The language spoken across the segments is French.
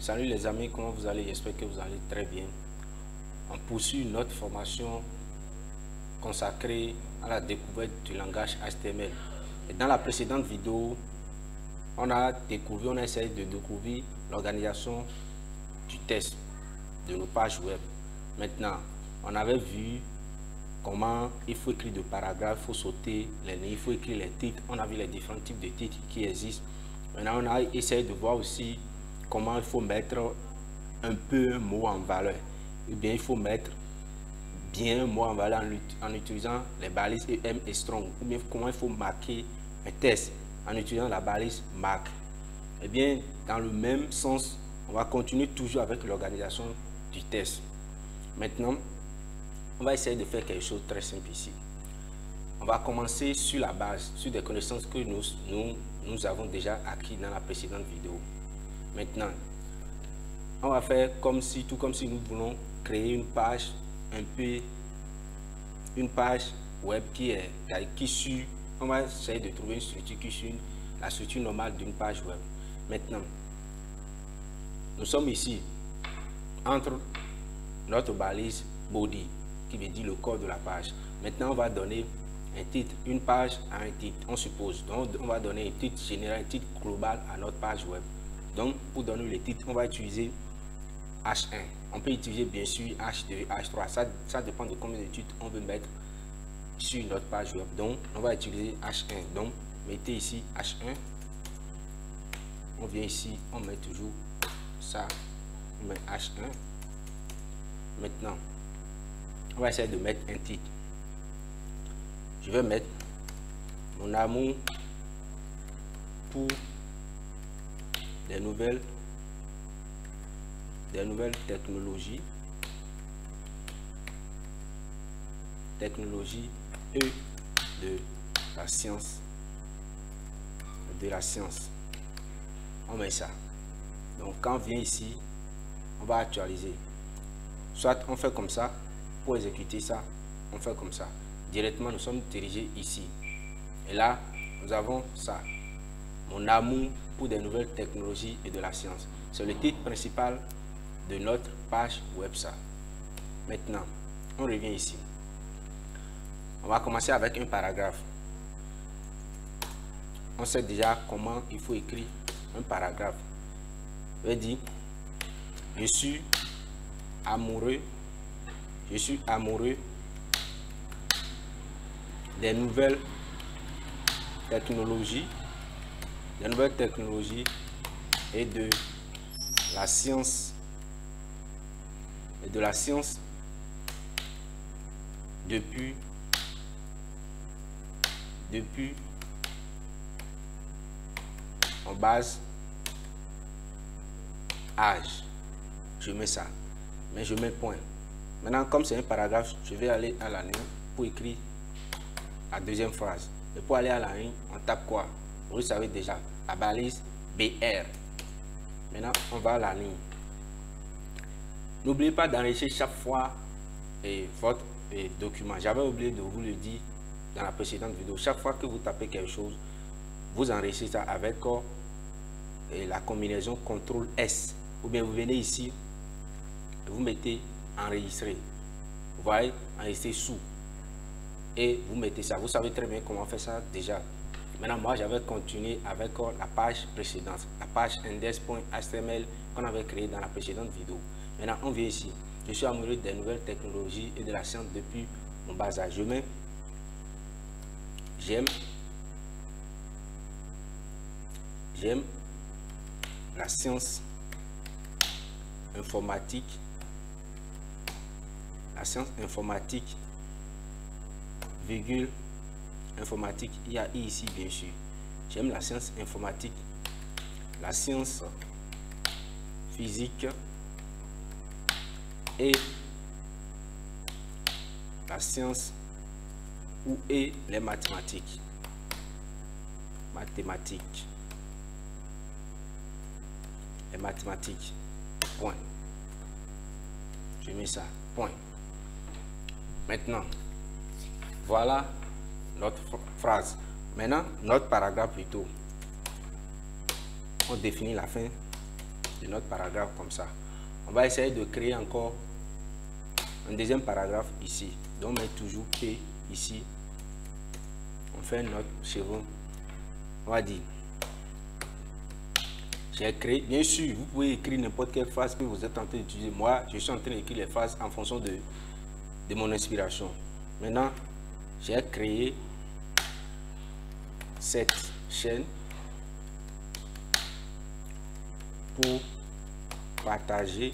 Salut les amis, comment vous allez? J'espère que vous allez très bien. On poursuit notre formation consacrée à la découverte du langage HTML. Et dans la précédente vidéo, on a essayé de découvrir l'organisation du test de nos pages web. Maintenant, on avait vu comment il faut écrire des paragraphes, il faut sauter les lignes, il faut écrire les titres. On a vu les différents types de titres qui existent. Maintenant, on a essayé de voir aussi comment il faut mettre un peu un mot en valeur. Ou bien il faut mettre bien un mot en valeur en utilisant les balises EM et strong. Ou bien comment il faut marquer un test en utilisant la balise mark. Et bien, dans le même sens, on va continuer toujours avec l'organisation du test. Maintenant, on va essayer de faire quelque chose de très simple ici. On va commencer sur la base, sur des connaissances que nous avons déjà acquis dans la précédente vidéo. Maintenant, on va faire tout comme si nous voulons créer une page web qui suit. On va essayer de trouver une structure qui suit la structure normale d'une page web. Maintenant, nous sommes ici entre notre balise body qui veut dire le corps de la page. Maintenant, on va donner un titre, une page à un titre, on suppose. Donc, on va donner un titre général, un titre global à notre page web. Donc, pour donner le titre, on va utiliser H1. On peut utiliser bien sûr H2, H3. Ça dépend de combien de titres on veut mettre sur notre page web. Donc, on va utiliser H1. Donc, mettez ici H1. On vient ici, on met toujours ça. On met H1. Maintenant, on va essayer de mettre un titre. Je vais mettre mon amour pour des nouvelles technologies et de la science. On met ça. Donc quand on vient ici, on va actualiser. Soit on fait comme ça, pour exécuter ça, on fait comme ça. Directement, nous sommes dirigés ici. Et là, nous avons ça. Mon amour pour des nouvelles technologies et de la science. C'est le titre principal de notre page web ça. Maintenant, on revient ici. On va commencer avec un paragraphe. On sait déjà comment il faut écrire un paragraphe. Je vais dire, je suis amoureux des nouvelles technologies et de la science depuis en base âge. Je mets ça, mais je mets point. Maintenant, comme c'est un paragraphe, je vais aller à la ligne pour écrire la deuxième phrase. Et pour aller à la ligne, on tape quoi? Vous le savez déjà, la balise BR. Maintenant, on va à la ligne. N'oubliez pas d'enregistrer chaque fois votre document. J'avais oublié de vous le dire dans la précédente vidéo. Chaque fois que vous tapez quelque chose, vous enregistrez ça avec la combinaison CTRL S. Ou bien vous venez ici, vous mettez enregistrer. Vous voyez, enregistrer sous. Et vous mettez ça. Vous savez très bien comment faire ça déjà. Maintenant, moi, j'avais continué avec la page précédente, la page index.html qu'on avait créée dans la précédente vidéo. Maintenant, on vient ici. Je suis amoureux des nouvelles technologies et de la science depuis mon bas âge. Je mets j'aime la science informatique. Virgule informatique, il y a I ici bien sûr. J'aime la science informatique, la science physique et la science et les mathématiques. Les mathématiques. Point. Je mets ça. Point. Maintenant, voilà notre phrase. Maintenant, notre paragraphe plutôt. On définit la fin de notre paragraphe comme ça. On va essayer de créer encore un deuxième paragraphe ici. Donc on met toujours P ici. On fait notre chevron. On va dire, j'ai créé, bien sûr, vous pouvez écrire n'importe quelle phrase que vous êtes en train d'utiliser. Moi, je suis en train d'écrire les phrases en fonction de mon inspiration. Maintenant, j'ai créé cette chaîne pour partager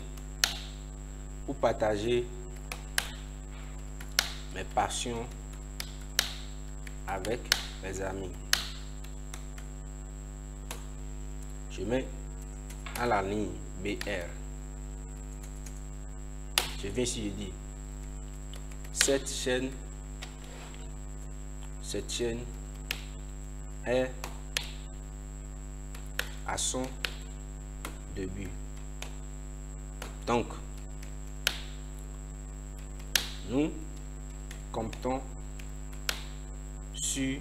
mes passions avec mes amis. Je mets à la ligne BR. Je viens ici, je dis cette chaîne est à son début. Donc, nous comptons sur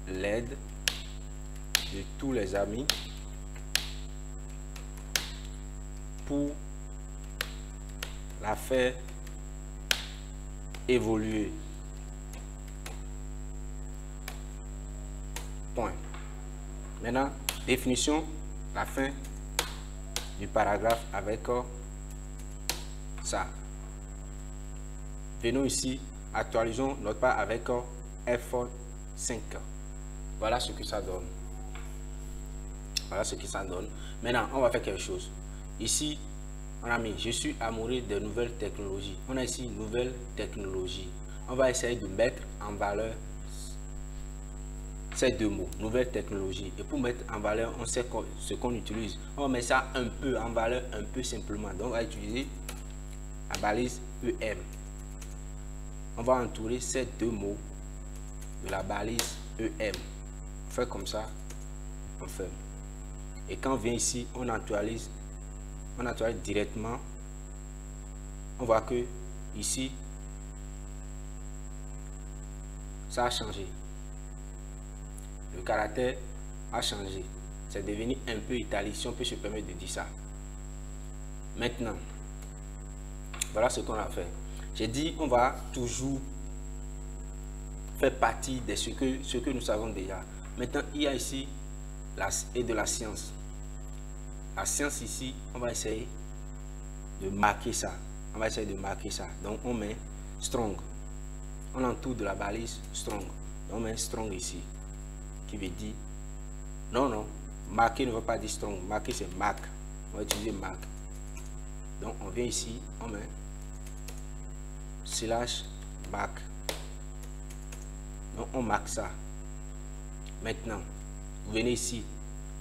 l'aide de tous les amis pour la faire évoluer. Point. Maintenant, définition, la fin du paragraphe avec ça. Venons ici, actualisons notre part avec F5. Voilà ce que ça donne. Voilà ce que ça donne. Maintenant, on va faire quelque chose. Ici, on a mis « Je suis amoureux de nouvelles technologies ». On a ici « Nouvelles technologies ». On va essayer de mettre en valeur ces deux mots, « Nouvelles technologies ». Et pour mettre en valeur, on sait ce qu'on utilise. On va mettre ça un peu en valeur, un peu simplement. Donc, on va utiliser la balise EM. On va entourer ces deux mots de la balise EM. On fait comme ça, on ferme. Et quand on vient ici, on actualise directement. On voit que ici, ça a changé. Le caractère a changé. C'est devenu un peu italique, si on peut se permettre de dire ça. Maintenant, voilà ce qu'on a fait. J'ai dit, on va toujours faire partie de ce que nous savons déjà. Maintenant, il y a ici de la science. La science ici, on va essayer de marquer ça. On va essayer de marquer ça. Donc, on met strong. On entoure de la balise strong. Donc, on met strong ici. Qui veut dire, non, marquer ne veut pas dire strong. Marquer, c'est mark. On va utiliser mark. Donc, on vient ici, on met slash mark. Donc, on marque ça. Maintenant, vous venez ici.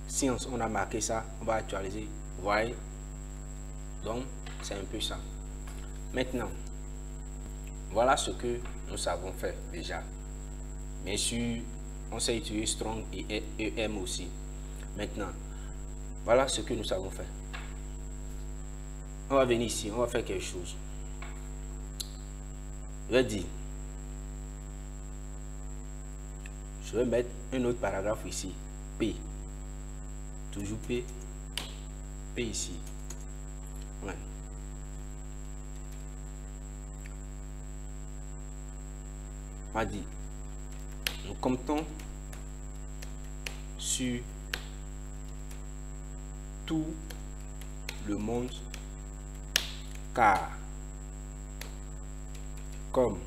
Science, on a marqué ça, on va actualiser. Vous voyez? Donc, c'est un peu ça. Maintenant, voilà ce que nous savons faire déjà. Bien sûr, on sait utiliser strong et EM aussi. Maintenant, voilà ce que nous savons faire. On va venir ici, on va faire quelque chose. Je vais dire, je vais mettre un autre paragraphe ici, P. Toujours P ici. Ouais. On va dire, nous comptons sur tout le monde car comme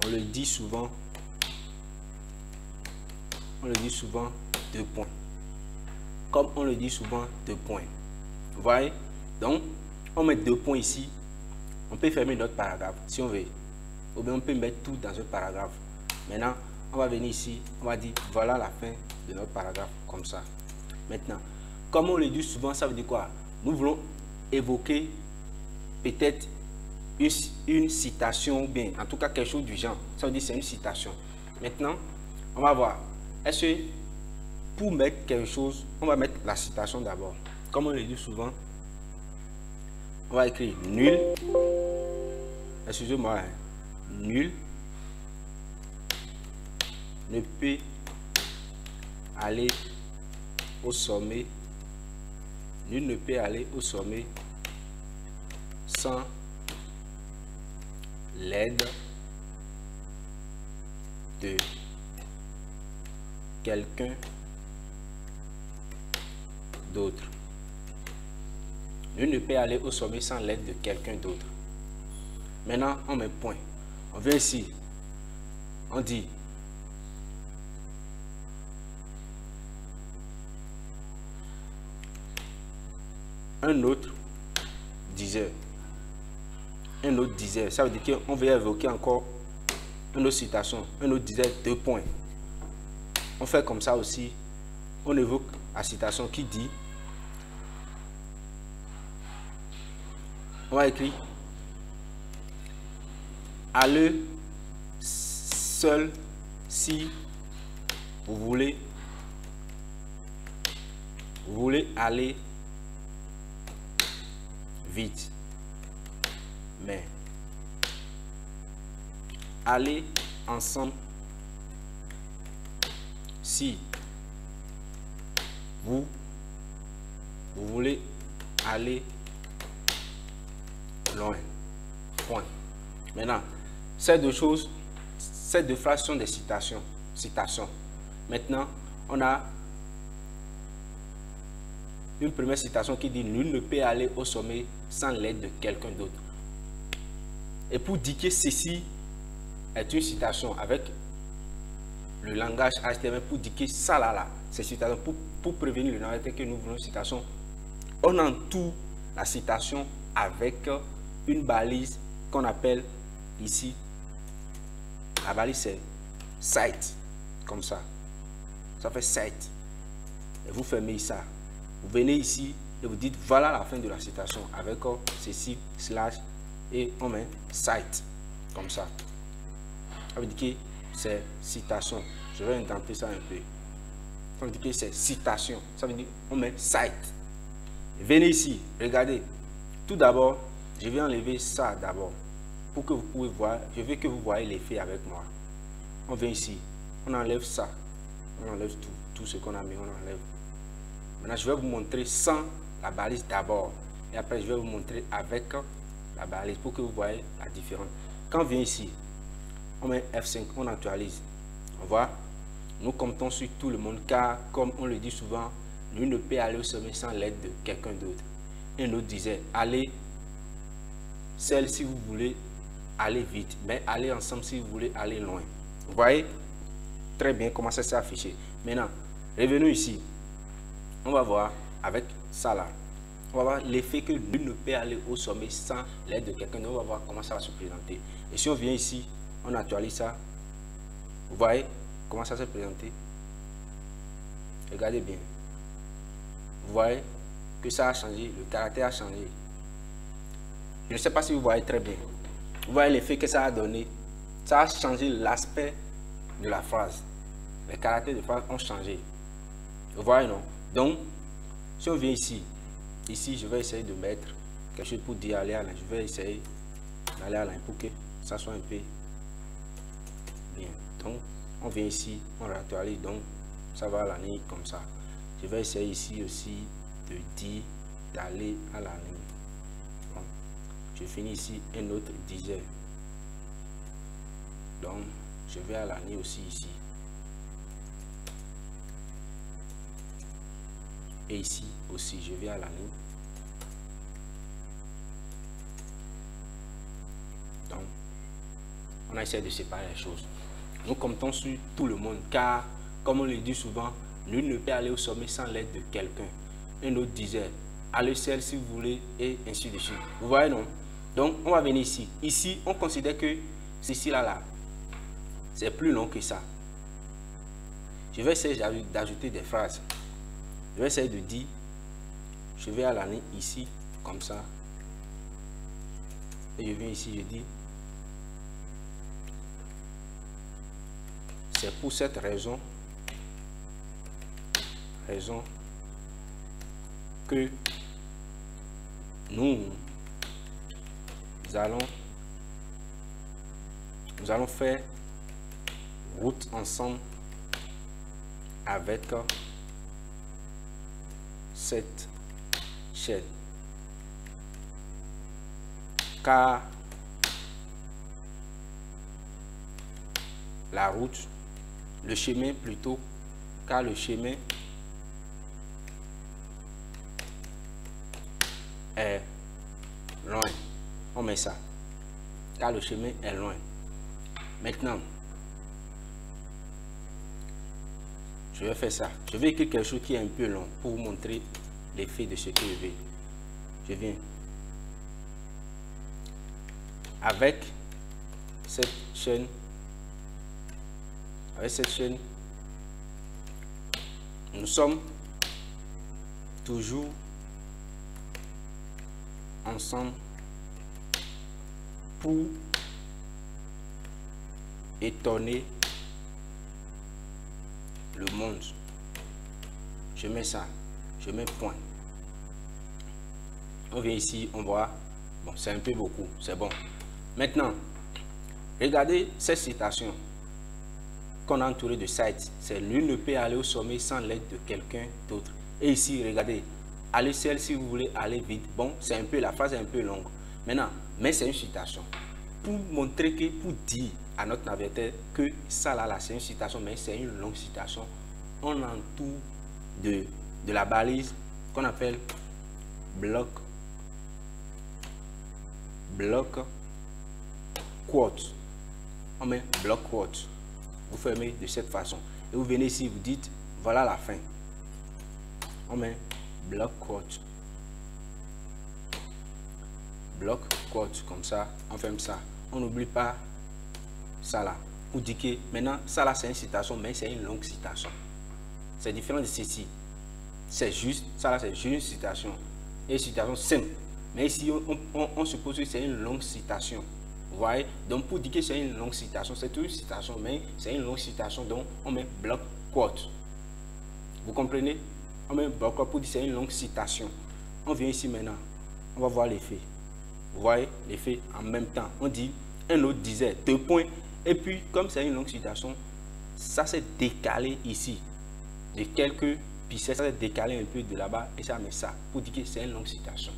on le dit souvent, deux points. Comme on le dit souvent, deux points. Vous voyez? Donc, on met deux points ici. On peut fermer notre paragraphe si on veut. Ou bien on peut mettre tout dans un paragraphe. Maintenant, on va venir ici. On va dire, voilà la fin de notre paragraphe. Comme ça. Maintenant, comme on le dit souvent, ça veut dire quoi? Nous voulons évoquer peut-être une citation ou bien en tout cas quelque chose du genre. Ça veut dire c'est une citation. Maintenant, on va voir. Est-ce que pour mettre quelque chose, on va mettre la citation d'abord. Comme on le dit souvent, on va écrire nul. Excusez-moi, hein, nul ne peut aller au sommet. Nul ne peut aller au sommet sans l'aide de quelqu'un d'autre. Nul ne peut aller au sommet sans l'aide de quelqu'un d'autre. Maintenant, on met point. On vient ici. On dit un autre disait. Un autre disait. Ça veut dire qu'on veut évoquer encore une autre citation. Un autre disait 2 points. On fait comme ça aussi. On évoque la citation qui dit. On va écrire. Allez seul si vous voulez aller vite, mais allez ensemble si vous voulez aller loin. Point. Maintenant, ces deux choses, ces deux phrases sont des citations. Maintenant, on a une première citation qui dit « Nul ne peut aller au sommet sans l'aide de quelqu'un d'autre ». Et pour dire que ceci est une citation avec le langage HTML, pour dire que ça là, c'est citation, pour prévenir le narrateur que nous voulons une citation, on entoure la citation avec une balise qu'on appelle ici, la balise c'est cite, comme ça fait cite, et vous fermez ça, vous venez ici et vous dites voilà la fin de la citation avec ceci, slash, et on met cite, comme ça veut dire que c'est citation. Je vais indenter ça un peu, ça veut dire que c'est citation, ça veut dire on met cite. Venez ici, regardez, tout d'abord je vais enlever ça d'abord pour que vous pouvez voir. Je veux que vous voyez l'effet avec moi. On vient ici, on enlève ça, on enlève tout ce qu'on a mis, on enlève. Maintenant je vais vous montrer sans la balise d'abord et après je vais vous montrer avec la balise pour que vous voyez la différence. Quand on vient ici, on met F5, on actualise. On voit, nous comptons sur tout le monde car comme on le dit souvent, nul ne peut aller au sommet sans l'aide de quelqu'un d'autre. Un autre disait, allez seul si vous voulez aller vite, mais allez ensemble si vous voulez aller loin. Vous voyez très bien comment ça s'est affiché. Maintenant, revenons ici. On va voir avec ça là. On va voir l'effet que nul ne peut aller au sommet sans l'aide de quelqu'un. On va voir comment ça va se présenter. Et si on vient ici, on actualise ça. Vous voyez comment ça s'est présenté. Regardez bien. Vous voyez que ça a changé, le caractère a changé. Je ne sais pas si vous voyez très bien. Vous voyez l'effet que ça a donné. Ça a changé l'aspect de la phrase. Les caractères de phrase ont changé. Vous voyez, non? Donc, si on vient ici, je vais essayer de mettre quelque chose pour dire aller à l'un. Je vais essayer d'aller à l'un pour que ça soit un peu bien. Donc, on vient ici, on réactualise, donc ça va à la ligne comme ça. Je vais essayer ici aussi de dire d'aller à la ligne. Bon, je finis ici un autre disait. Donc, je vais à la ligne aussi ici. Et ici aussi, je vais à la ligne. Donc, on a essayé de séparer les choses. Nous comptons sur tout le monde, car, comme on le dit souvent, nul ne peut aller au sommet sans l'aide de quelqu'un. Un autre disait, allez seul si vous voulez, et ainsi de suite. Vous voyez, non? Donc, on va venir ici. Ici, on considère que ceci là, c'est plus long que ça. Je vais essayer d'ajouter des phrases. Je vais essayer de dire, je vais à la ligne ici, comme ça. Et je viens ici, je dis, c'est pour cette raison que nous allons faire route ensemble avec cette chaîne. Car la route, le chemin plutôt, car le chemin est loin. On met ça. Car le chemin est loin. Maintenant, je vais faire ça. Je vais écrire quelque chose qui est un peu long pour vous montrer l'effet de ce que je vais. Je viens. Avec cette chaîne, nous sommes toujours ensemble pour étonner le monde. Je mets ça, je mets point. On vient ici, on voit, bon, c'est un peu beaucoup, c'est bon. Maintenant, regardez cette citation qu'on a entourée de sites. C'est nul ne peut aller au sommet sans l'aide de quelqu'un d'autre. Et ici, regardez, allez seul si vous voulez aller vite. Bon, c'est un peu, la phrase est un peu longue. Maintenant, mais c'est une citation. Pour montrer que, pour dire à notre navigateur que ça là, c'est une citation, mais c'est une longue citation, on entoure de la balise qu'on appelle bloc quote. On met bloc quote. Vous fermez de cette façon. Et vous venez ici, vous dites, voilà la fin. On met bloc quote. Bloc quote, comme ça, on ferme ça. On n'oublie pas ça là. Pour dire que maintenant, ça là, c'est une citation, mais c'est une longue citation. C'est différent de ceci. C'est juste, ça là, c'est juste une citation. Et une citation simple. Mais ici, on suppose que c'est une longue citation. Vous voyez? Donc, pour dire que c'est une longue citation, c'est une citation, mais c'est une longue citation, donc on met bloc quote. Vous comprenez? On met bloc quote pour dire que c'est une longue citation. On vient ici maintenant. On va voir l'effet. Vous voyez l'effet en même temps. On dit, un autre disait, 2 points. Et puis, comme c'est une longue citation, ça s'est décalé ici. De quelques pixels, ça s'est décalé un peu de là-bas et ça met ça. Pour dire que c'est une longue citation.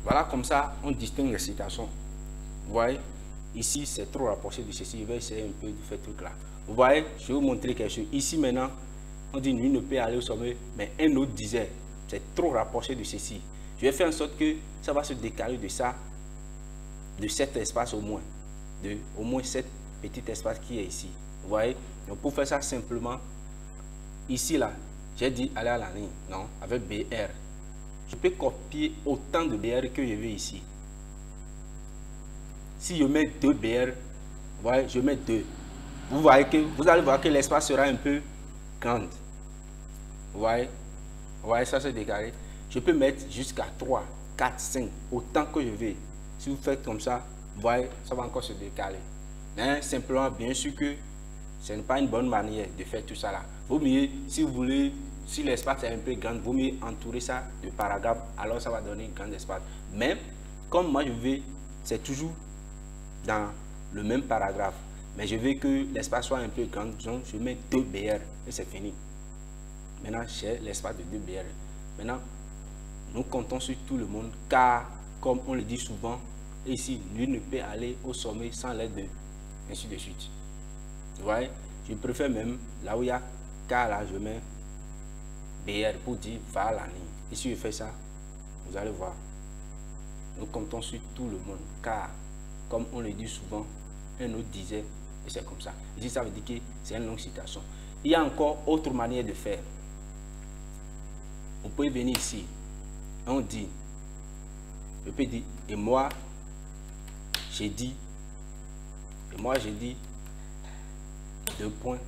Voilà, comme ça, on distingue les citations. Vous voyez, ici, c'est trop rapproché de ceci. Je vais essayer un peu de faire ce truc là. Vous voyez, je vais vous montrer quelque chose. Ici, maintenant, on dit, lui ne peut aller au sommet, mais un autre disait, c'est trop rapproché de ceci. Je vais faire en sorte que ça va se décaler de ça, de cet espace au moins. De au moins cet petit espace qui est ici. Vous voyez, donc pour faire ça simplement, ici, là, j'ai dit aller à la ligne, non, avec BR. Je peux copier autant de BR que je veux ici. Si je mets 2 BR, voyez, je mets 2. Vous allez voir que l'espace sera un peu grand. Vous voyez, ça c'est décalé. Je peux mettre jusqu'à 3, 4, 5, autant que je veux. Si vous faites comme ça, vous voyez, ça va encore se décaler. Mais simplement, bien sûr que ce n'est pas une bonne manière de faire tout ça là. Vaut mieux, si vous voulez, si l'espace est un peu grand, vaut mieux entourer ça de paragraphes, alors ça va donner un grand espace. Mais, comme moi je veux, c'est toujours dans le même paragraphe. Mais je veux que l'espace soit un peu grand, donc je mets 2 BR et c'est fini. Maintenant, j'ai l'espace de 2 BR. Maintenant, nous comptons sur tout le monde, car, comme on le dit souvent, ici, lui ne peut aller au sommet sans l'aide de, ainsi de suite. Vous voyez, je préfère même, là où il y a car là, je mets BR pour dire va à la ligne. Et si je fais ça, vous allez voir. Nous comptons sur tout le monde, car, comme on le dit souvent, un autre disait, et c'est comme ça. Ici, ça veut dire que c'est une longue citation. Il y a encore autre manière de faire. Vous pouvez venir ici. On dit, je peux dire, et moi, j'ai dit, 2 points.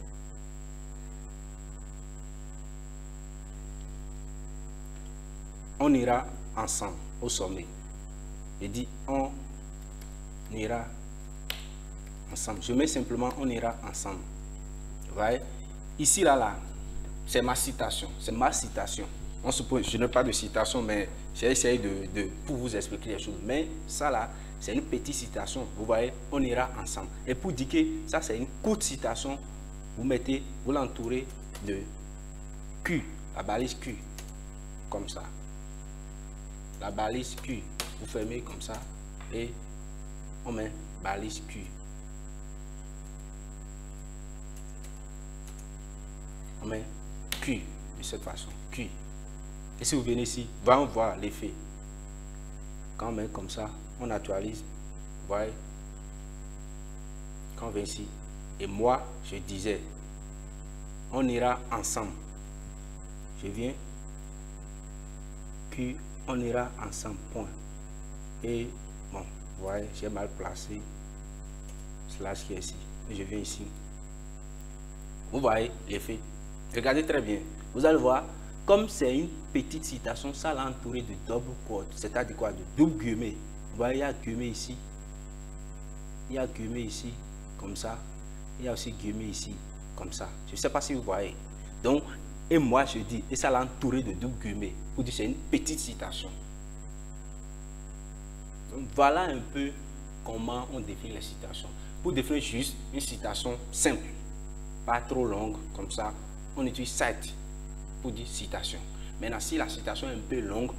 On ira ensemble au sommet. Je dis, on ira ensemble. Je mets simplement, on ira ensemble. Vous voyez? Ici, là, c'est ma citation. C'est ma citation. On suppose, je n'ai pas de citation, mais j'ai essayé pour vous expliquer les choses. Mais ça là, c'est une petite citation. Vous voyez, on ira ensemble. Et pour dire que ça, c'est une courte citation, vous l'entourez de Q. la balise Q, comme ça. La balise Q, vous fermez comme ça et on met balise Q. On met Q de cette façon, Q. Et si vous venez ici, on voir l'effet. Quand on met comme ça, on actualise, vous voyez. Quand on vient ici, et moi, je disais, on ira ensemble. Je viens, Q, on ira ensemble, point. Et bon, vous voyez, j'ai mal placé, slash qui est ici. Et je viens ici. Vous voyez l'effet. Regardez très bien. Vous allez voir, comme c'est une petite citation, ça l'a entouré de double quote. C'est-à-dire quoi? De double guillemets. Vous voyez, il y a guillemets ici. Il y a guillemets ici, comme ça. Il y a aussi guillemets ici, comme ça. Je ne sais pas si vous voyez. Donc, et moi je dis, et ça l'a entouré de double guillemets. Pour dire c'est une petite citation. Donc, voilà un peu comment on définit les citations. Pour définir juste une citation simple, pas trop longue, comme ça, on utilise cite pour dire citation. Maintenant, si la citation est un peu longue,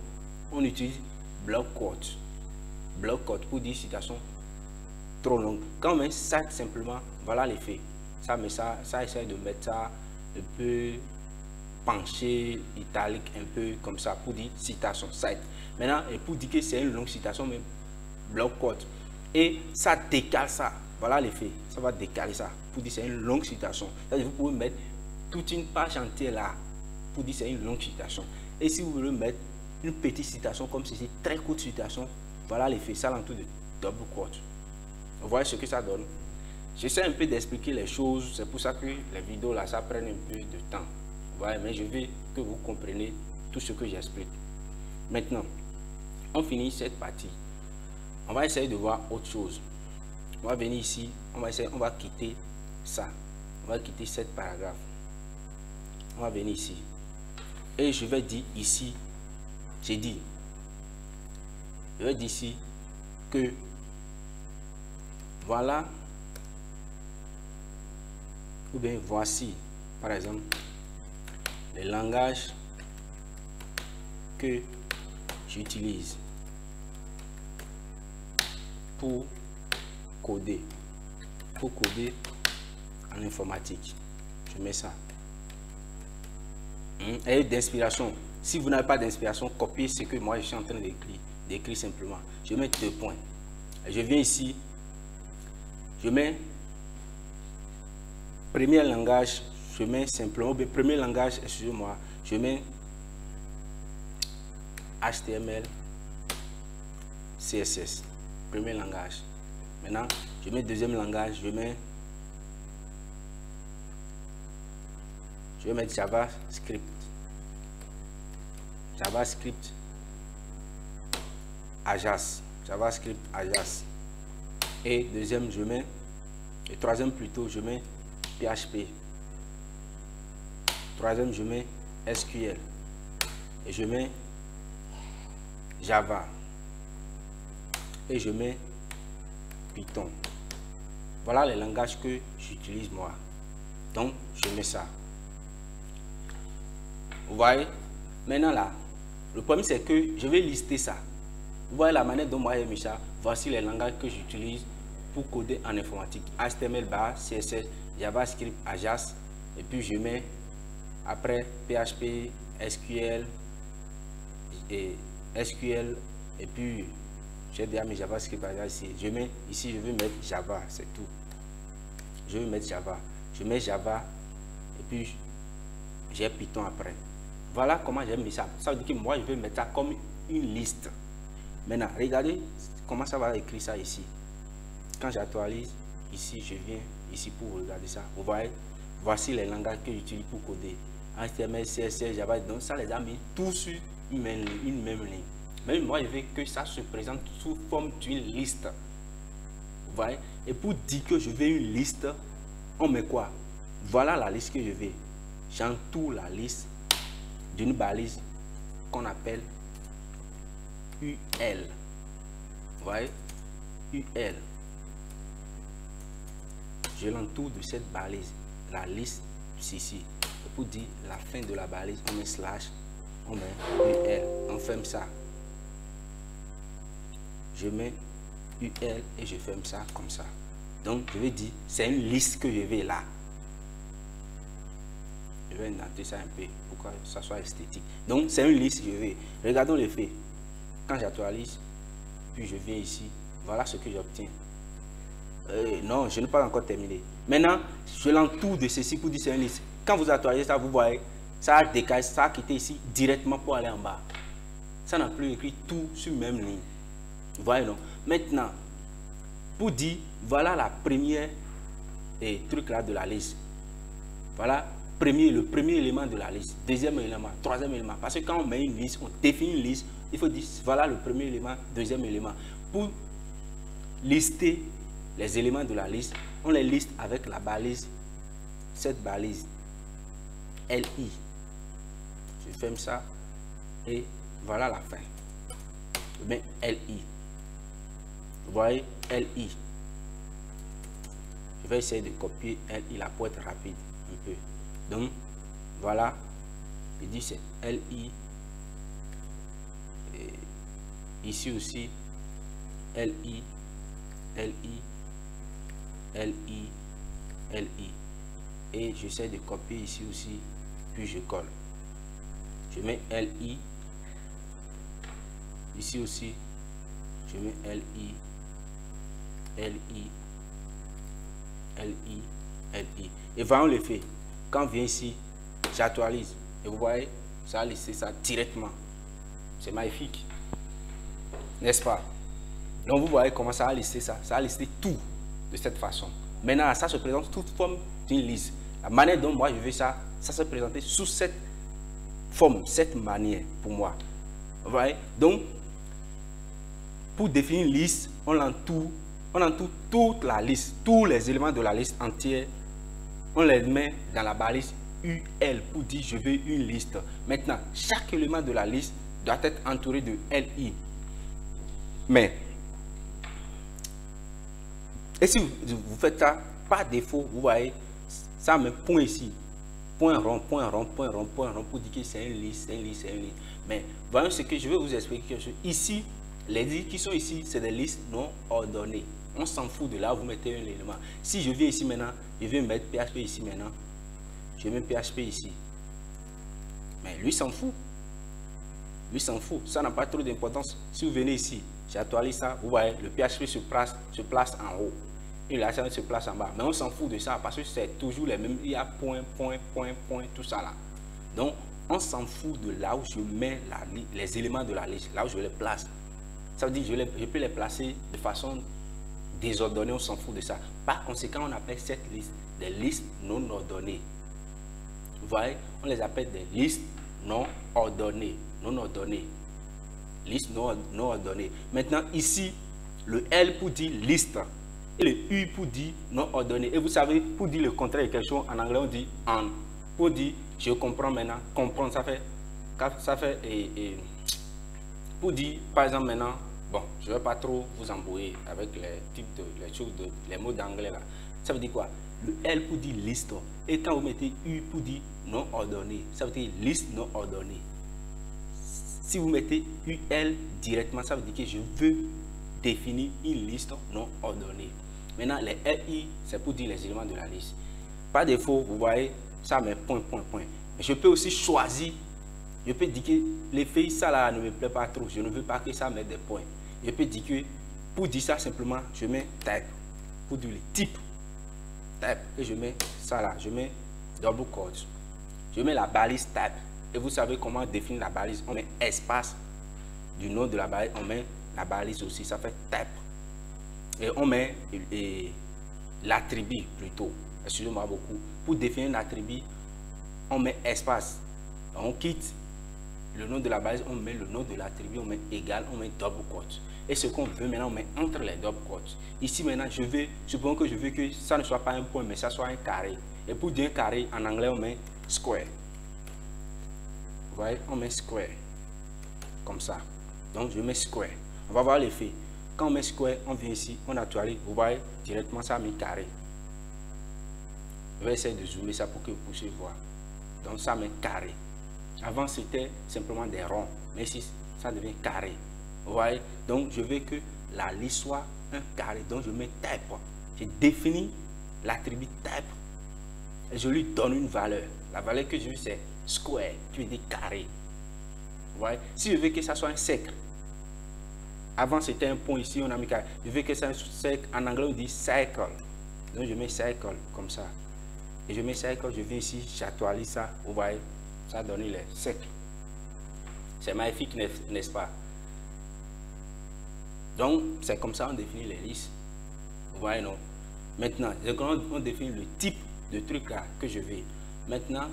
on utilise block quote. Block quote pour dire citation trop longue. Quand on met cite simplement, voilà l'effet. Ça essaie de mettre ça un peu penché, italique, un peu comme ça, pour dire citation, cite. Maintenant, et pour dire que c'est une longue citation, mais block quote. Et ça décale ça. Voilà l'effet. Ça va décaler ça pour dire c'est une longue citation. C'est-à-dire vous pouvez mettre toute une page entière là pour dire c'est une longue citation. Et si vous voulez mettre une petite citation comme ceci, très courte citation, voilà l'effet. Ça l'entoure de double quote. Vous voyez ce que ça donne. J'essaie un peu d'expliquer les choses. C'est pour ça que les vidéos là, ça prend un peu de temps. Vous voyez, mais je veux que vous compreniez tout ce que j'explique. Maintenant, on finit cette partie. On va essayer de voir autre chose. On va venir ici, on va quitter ça. On va quitter cette paragraphe. On va venir ici. Et je vais dire ici, je vais dire ici que voilà, ou bien voici, par exemple, les langages que j'utilise pour coder en informatique. Je mets ça. Et d'inspiration. Si vous n'avez pas d'inspiration, copiez ce que moi je suis en train d'écrire simplement. Je mets 2 points. Je viens ici. Je mets premier langage. Je mets simplement. Premier langage, excusez-moi. Je mets HTML, CSS. Premier langage. Maintenant, je mets deuxième langage. Je vais mettre JavaScript. JavaScript Ajax. JavaScript Ajax. Et deuxième, et troisième plutôt, je mets PHP. Troisième, je mets SQL. Et je mets Java. Et je mets Python. Voilà les langages que j'utilise moi. Donc, je mets ça. Vous voyez? Maintenant là, le problème c'est que je vais lister ça. Vous voyez la manière dont moi j'ai mis ça. Voici les langages que j'utilise pour coder en informatique. HTML, CSS, JavaScript, Ajax. Et puis je mets après PHP, SQL et puis j'ai déjà mis JavaScript Ajax ici. Je mets ici, je vais mettre Java, c'est tout. Je vais mettre Java. Je mets Java et puis j'ai Python après. Voilà comment j'ai mis ça. Ça veut dire que moi je vais mettre ça comme une liste. Maintenant, regardez comment ça va écrire ça ici. Quand j'actualise, ici, je viens ici pour regarder ça. Vous voyez, voici les langages que j'utilise pour coder. HTML, CSS, Java. Donc, ça les a mis tous sur une même ligne. Mais moi, je veux que ça se présente sous forme d'une liste. Vous voyez? Et pour dire que je veux une liste, on met quoi? Voilà la liste que je veux. J'entoure la liste d'une balise qu'on appelle UL. Vous voyez? UL. Je l'entoure de cette balise. La liste ici. pour dire la fin de la balise, on met slash, on met UL, on ferme ça. Je mets UL et je ferme ça comme ça. Donc, je vais dire, c'est une liste que je vais là. Je vais noter ça un peu pour que ça soit esthétique. Donc, c'est une liste, je vais. Regardons le fait. Quand j'actualise, puis je viens ici, voilà ce que j'obtiens. Non, je n'ai pas encore terminé. Maintenant, je l'entoure de ceci pour dire c'est une liste. Quand vous actualisez ça, vous voyez, ça a décalé, ça a quitté ici directement pour aller en bas. Ça n'a plus écrit tout sur la même ligne. Vous voyez, non? Maintenant, pour dire, voilà la première truc là de la liste. Voilà le premier élément de la liste, deuxième élément, troisième élément. Parce que quand on met une liste, on définit une liste, il faut dire, voilà le premier élément, deuxième élément. Pour lister les éléments de la liste, on les liste avec la balise, cette balise LI. Je ferme ça et voilà la fin. Je mets LI. Vous voyez, LI. Je vais essayer de copier LI là pour être rapide un peu. Donc, voilà. Je dis c'est LI. Et ici aussi, LI, LI, LI, LI. Et j'essaie de copier ici aussi, puis je colle. Je mets LI. Ici aussi, je mets LI, LI, LI, LI. Et voyons le fait. Quand on vient ici, j'actualise. Et vous voyez, ça a listé ça directement. C'est magnifique. N'est-ce pas? Donc vous voyez comment ça a listé ça. Ça a listé tout de cette façon. Maintenant, ça se présente sous forme d'une liste. La manière dont moi je veux ça, ça se présente sous cette forme, cette manière pour moi. Vous voyez? Donc, pour définir une liste, on entoure toute la liste, tous les éléments de la liste entière, on les met dans la balise UL pour dire je veux une liste. Maintenant, chaque élément de la liste doit être entouré de LI. Mais, et si vous faites ça, par défaut, vous voyez, ça met point ici. Point rond, point rond, point rond, point rond pour dire que c'est une liste, c'est une liste, c'est une liste. Mais, voyons ce que je vais vous expliquer. Ici, les listes qui sont ici, c'est des listes non ordonnées. On s'en fout de là où vous mettez un élément. Si je viens ici maintenant, je vais mettre PHP ici maintenant. Je mets PHP ici. Mais lui s'en fout. Lui s'en fout. Ça n'a pas trop d'importance. Si vous venez ici, j'actualise ça, vous voyez, le PHP se place en haut. Et là, ça se place en bas. Mais on s'en fout de ça parce que c'est toujours les mêmes. Il y a point, point, point, point, tout ça là. Donc, on s'en fout de là où je mets les éléments de la liste, là où je les place. Ça veut dire que je peux les placer de façon désordonnée, on s'en fout de ça. Par conséquent, on appelle cette liste des listes non ordonnées. Vous voyez, on les appelle des listes non ordonnées. Non ordonnées. Liste non ordonnées. Maintenant, ici, le L pour dire liste et le U pour dire non ordonné. Et vous savez, pour dire le contraire de quelque chose, en anglais, on dit on. Pour dire je comprends maintenant, comprendre, ça fait pour dire, par exemple, maintenant, bon, je ne vais pas trop vous embrouiller avec les mots d'anglais là. Ça veut dire quoi? Le L pour dire liste. Et quand vous mettez U pour dire non ordonné, ça veut dire liste non ordonnée. Si vous mettez UL directement, ça veut dire que je veux définir une liste non ordonnée. Maintenant, les LI, c'est pour dire les éléments de la liste. Par défaut, vous voyez, ça met point, point, point. Mais je peux aussi choisir. Je peux dire que l'effet, ça là ne me plaît pas trop. Je ne veux pas que ça mette des points. Je peux dire que, pour dire ça simplement, je mets type. Pour dire le type. Type. Et je mets ça là. Je mets double quote. Je mets la balise type. Et vous savez comment définir la balise. On met espace du nom de la balise. On met la balise aussi. Ça fait type. Et on met l'attribut plutôt. Excusez-moi beaucoup. Pour définir l'attribut, on met espace. On quitte le nom de la balise, on met le nom de l'attribut, on met égal, on met double quote. Et ce qu'on veut maintenant, on met entre les double quotes. Ici maintenant, supposons que je veux que ça ne soit pas un point, mais ça soit un carré. Et pour dire un carré, en anglais, on met square. Vous voyez, on met square. Comme ça. Donc, je mets square. On va voir l'effet. Quand on met square, on vient ici, on actualise. Vous voyez, directement, ça a mis carré. Je vais essayer de zoomer ça pour que vous puissiez voir. Donc ça met carré. Avant c'était simplement des ronds, mais ici ça devient carré. Vous voyez? Donc je veux que la liste soit un carré. Donc je mets type. Je définis l'attribut type et je lui donne une valeur. La valeur que je veux c'est square, qui veut dire carré. Vous voyez? Si je veux que ça soit un cercle, avant c'était un point ici, on a mis carré. Je veux que ça soit un cercle, en anglais on dit circle. Donc je mets circle comme ça. Et je mets circle, je viens ici, j'actualise ça. Vous voyez? Ça donne les cercles. C'est magnifique, n'est-ce pas? Donc c'est comme ça on définit les listes. Vous voyez, non? Maintenant, on définit le type de truc là que je veux. Maintenant,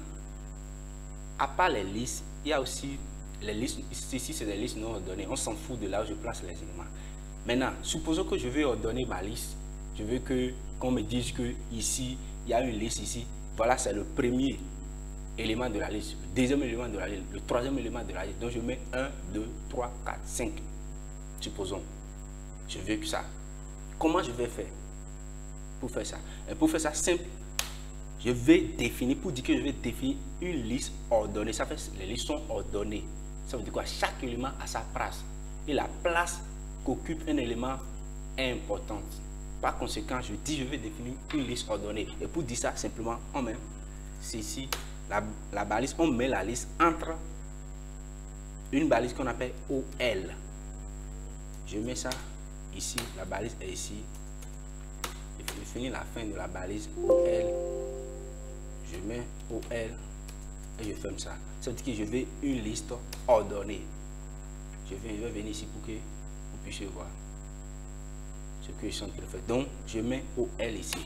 à part les listes, il y a aussi les listes. Ici, c'est des listes non ordonnées. On s'en fout de là où je place les éléments. Maintenant, supposons que je veux ordonner ma liste. Je veux qu'on me dise que ici, il y a une liste ici. Voilà, c'est le premier élément de la liste. Le deuxième élément de la liste. Le troisième élément de la liste. Donc, je mets 1, 2, 3, 4, 5. Supposons. Je veux que ça. Comment je vais faire pour faire ça? Et pour faire ça simple, je vais définir, pour dire que je vais définir une liste ordonnée. Ça fait les listes sont ordonnées. Ça veut dire quoi? Chaque élément a sa place. Et la place qu'occupe un élément est importante. Par conséquent, je dis je vais définir une liste ordonnée. Et pour dire ça, simplement, on met ici la balise, on met la liste entre une balise qu'on appelle OL. Je mets ça ici, la balise est ici. Je finis la fin de la balise OL. Je mets OL et je ferme ça. Ça veut dire que je veux une liste ordonnée. Je vais venir ici pour que vous puissiez voir ce que je suis en train de faire. Donc, je mets OL ici.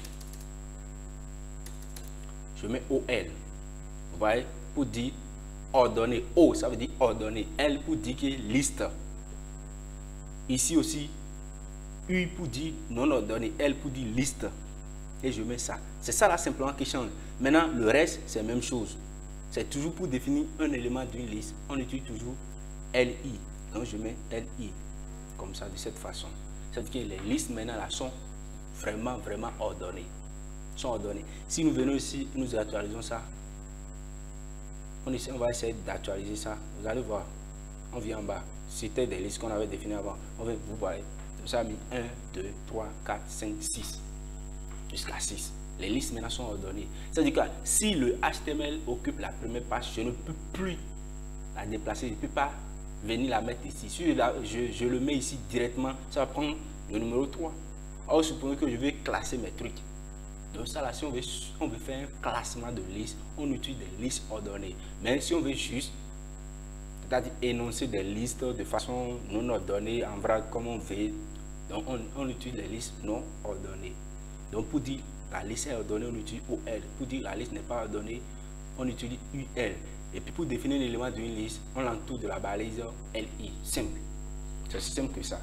Je mets OL. Vous voyez, pour dire ordonnée. O, ça veut dire ordonnée. L pour dire que liste. Ici aussi, U pour dire non ordonné, L pour dire liste. Et je mets ça. C'est ça là simplement qui change. Maintenant, le reste, c'est la même chose. C'est toujours pour définir un élément d'une liste. On utilise toujours LI. Donc, je mets LI. Comme ça, de cette façon. C'est-à-dire que les listes maintenant là sont vraiment ordonnées. Sont ordonnées. Si nous venons ici, nous actualisons ça. On va essayer d'actualiser ça. Vous allez voir. On vient en bas. C'était des listes qu'on avait définies avant. On va vous voir. Ça a mis 1, 2, 3, 4, 5, 6. Jusqu'à 6. Les listes maintenant sont ordonnées. C'est-à-dire que si le HTML occupe la première page, je ne peux plus la déplacer. Je ne peux pas venir la mettre ici. Si je le mets ici directement, ça va prendre le numéro 3. Or, supposons que je vais classer mes trucs. Donc ça là, si on veut faire un classement de listes, on utilise des listes ordonnées. Mais si on veut juste, c'est-à-dire énoncer des listes de façon non ordonnée, en vrai comme on veut, donc on utilise les listes non ordonnées. Donc pour dire la liste est ordonnée, on utilise OL. Pour dire la liste n'est pas ordonnée, on utilise UL. Et puis pour définir l'élément d'une liste, on l'entoure de la balise LI. Simple. C'est aussi simple que ça.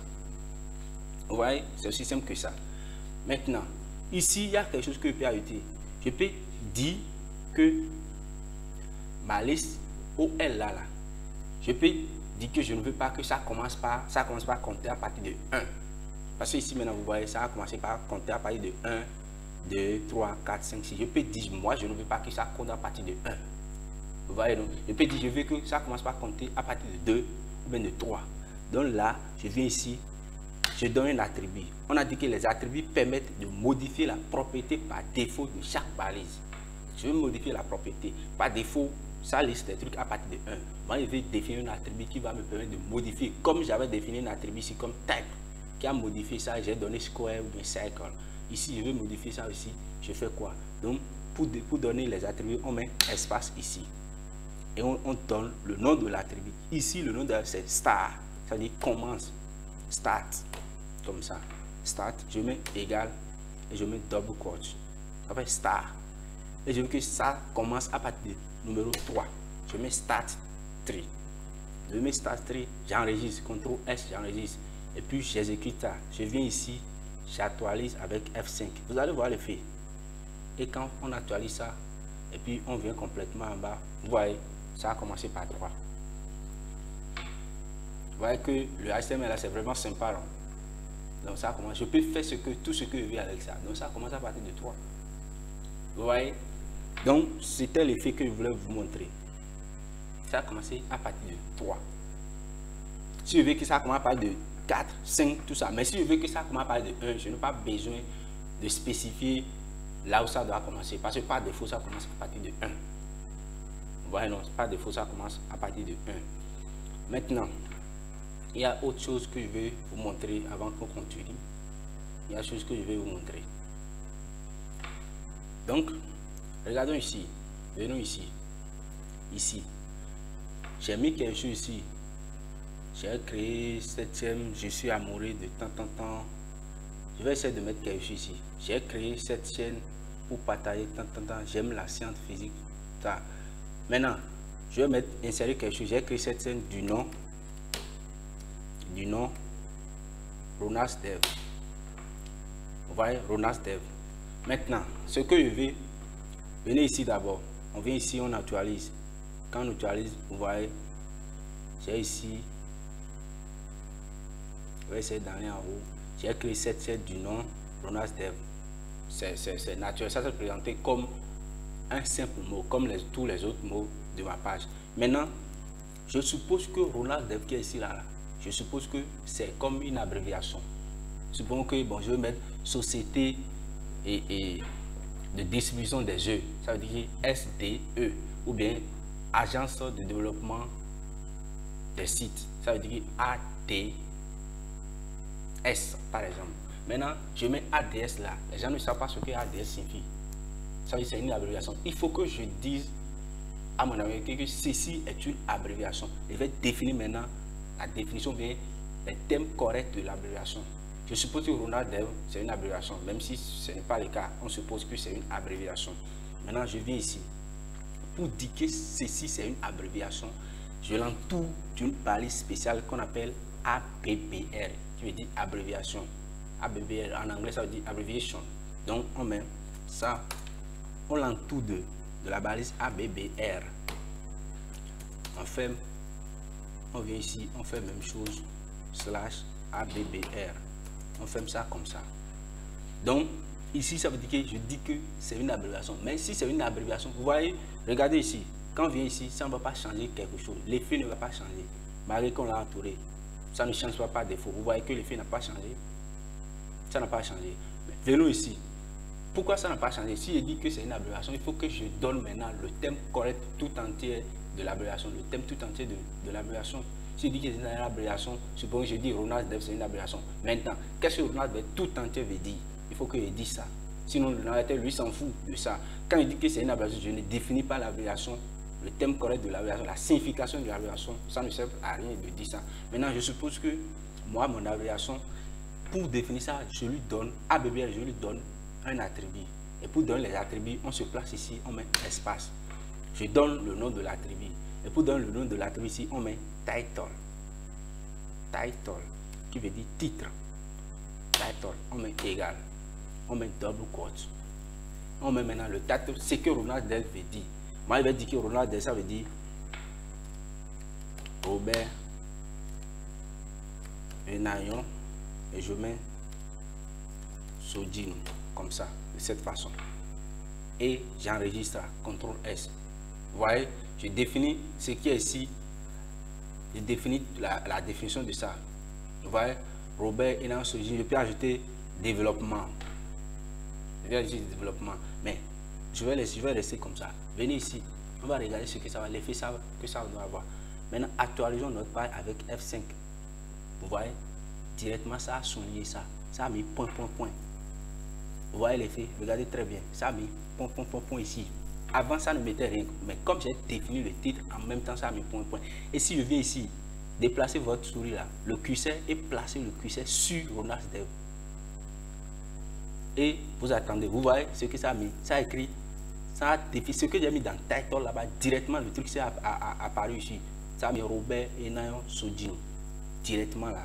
Vous voyez, c'est aussi simple que ça. Maintenant, ici, il y a quelque chose que je peux ajouter. Je peux dire que ma liste OL là, je peux dire que je ne veux pas que ça commence par compter à partir de 1. Parce que ici maintenant, vous voyez, ça a commencé par compter à partir de 1, 2, 3, 4, 5, 6. Je peux dire, moi, je ne veux pas que ça compte à partir de 1. Vous voyez, donc, je peux dire, je veux que ça commence par compter à partir de 2 ou bien de 3. Donc là, je viens ici, je donne un attribut. On a dit que les attributs permettent de modifier la propriété par défaut de chaque balise. Je veux modifier la propriété. Par défaut, ça liste des trucs à partir de 1. Moi, je vais définir un attribut qui va me permettre de modifier. Comme j'avais défini un attribut ici comme type, qui a modifié ça, j'ai donné square ou bien circle. Ici, je vais modifier ça aussi. Je fais quoi? Donc, pour donner les attributs, on met espace ici. Et on donne le nom de l'attribut. Ici, le nom de c'est star. Ça veut dire commence. Start. Comme ça. Start. Je mets égal et je mets double quote. Ça fait star. Et je veux que ça commence à partir du numéro 3. Je mets start 3. Je mets start 3. J'enregistre. CTRL S, j'enregistre. Et puis j'exécute ça. Je viens ici. J'actualise avec F5. Vous allez voir l'effet. Et quand on actualise ça, et puis on vient complètement en bas, vous voyez, ça a commencé par 3. Vous voyez que le HTML là, c'est vraiment sympa. Là. Donc ça commence. Je peux faire tout ce que je veux avec ça. Donc ça commence à partir de 3. Vous voyez? Donc, c'était l'effet que je voulais vous montrer. Ça a commencé à partir de 3. Si je veux que ça commence à partir de 4, 5, tout ça. Mais si je veux que ça commence à partir de 1, je n'ai pas besoin de spécifier là où ça doit commencer. Parce que par défaut, ça commence à partir de 1. Vous voyez, non, par défaut, ça commence à partir de 1. Maintenant, il y a autre chose que je vais vous montrer avant qu'on continue. Il y a autre chose que je vais vous montrer. Donc, regardons ici. Venons ici. Ici. J'ai mis quelque chose ici. J'ai créé 7e. Je suis amoureux de tant. Je vais essayer de mettre quelque chose ici. J'ai créé cette chaîne pour partager tant. J'aime la science physique. Ça. Maintenant, je vais insérer quelque chose. J'ai créé cette chaîne du nom Ronas Dev. Vous voyez, Ronas Dev. Maintenant, ce que je vais, venez ici d'abord. On vient ici, on actualise. Quand on actualise, vous voyez, j'ai ici, je vais essayer d'aller en haut. J'ai créé cette chaîne du nom Ronas Dev. C'est naturel, ça se présenté comme un simple mot, comme tous les autres mots de ma page. Maintenant, je suppose que Ronas Dev qui est ici, là, je suppose que c'est comme une abréviation. Supposons que, bon, je vais mettre société et de distribution des jeux. Ça veut dire SDE ou bien agence de développement des sites. Ça veut dire ADS par exemple. Maintenant, je mets ADS là. Les gens ne savent pas ce que ADS signifie. Ça veut dire c'est une abréviation. Il faut que je dise à mon ami que ceci est une abréviation. Je vais définir maintenant la définition, bien les thèmes corrects de l'abréviation. Je suppose que Ronas Dev, c'est une abréviation. Même si ce n'est pas le cas, on suppose que c'est une abréviation. Maintenant, je viens ici. Pour dire que ceci, c'est une abréviation, je l'entoure d'une balise spéciale qu'on appelle ABBR, qui veut dire abréviation. ABBR, en anglais, ça veut dire abbreviation. Donc, on met ça, on l'entoure de la balise ABBR. On ferme, on vient ici, on fait la même chose, / ABBR. On ferme ça comme ça. Donc, ici, ça veut dire que je dis que c'est une abréviation. Mais si c'est une abréviation, vous voyez, regardez ici. Quand on vient ici, ça ne va pas changer quelque chose. L'effet ne va pas changer. Malgré qu'on l'a entouré, ça ne change pas par défaut. Vous voyez que l'effet n'a pas changé. Ça n'a pas changé. Mais venons ici. Pourquoi ça n'a pas changé? Si je dis que c'est une abréviation, il faut que je donne maintenant le thème correct tout entier de l'abréviation. Le thème tout entier de l'abréviation. Si je dis que c'est une abréviation, supposons que je dis Ronas Dev, c'est une abréviation. Maintenant, qu'est-ce que Ronas Dev tout entier veut dire? Il faut que je dise ça. Sinon, le narrateur, lui, s'en fout de ça. Quand il dit que c'est une abréviation, je ne définis pas l'abréviation, le thème correct de l'abréviation, la signification de l'abréviation. Ça ne sert à rien de dire ça. Maintenant, je suppose que moi, mon abréviation, pour définir ça, je lui donne, ABBR, je lui donne un attribut. Et pour donner les attributs, on se place ici, on met espace. Je donne le nom de l'attribut. Et pour donner le nom de l'attribut ici, on met title. Title, qui veut dire titre. Title, on met égal. On met double quote. On met maintenant le title, c'est que Ronas Dev veut dire. Moi, je vais dire que Ronas Dev, ça veut dire Robert Enayon. Et je mets Sodino, comme ça, de cette façon. Et j'enregistre, CTRL S. Vous voyez, je définis ce qui est ici. Je définis la définition de ça. Vous voyez, Robert Enayon Sodino, je peux ajouter développement. Je vais ajouter développement. Mais je vais laisser comme ça. Venez ici. On va regarder ce que ça va, l'effet que ça doit avoir. Maintenant, actualisons notre page avec F5. Vous voyez, directement ça a souligné ça. Ça a mis point. Vous voyez l'effet, regardez très bien. Ça a mis point ici. Avant, ça ne mettait rien. Mais comme j'ai défini le titre, en même temps, ça a mis point. Et si je viens ici, déplacer votre souris là, le curseur et placer le curseur sur Ronas Dev. Et vous attendez, vous voyez ce que ça a mis. Ça a écrit, ça a défini ce que j'ai mis dans title là-bas, directement le truc s'est apparu ici. Ça a mis Robert Enayon Sodino. Directement là.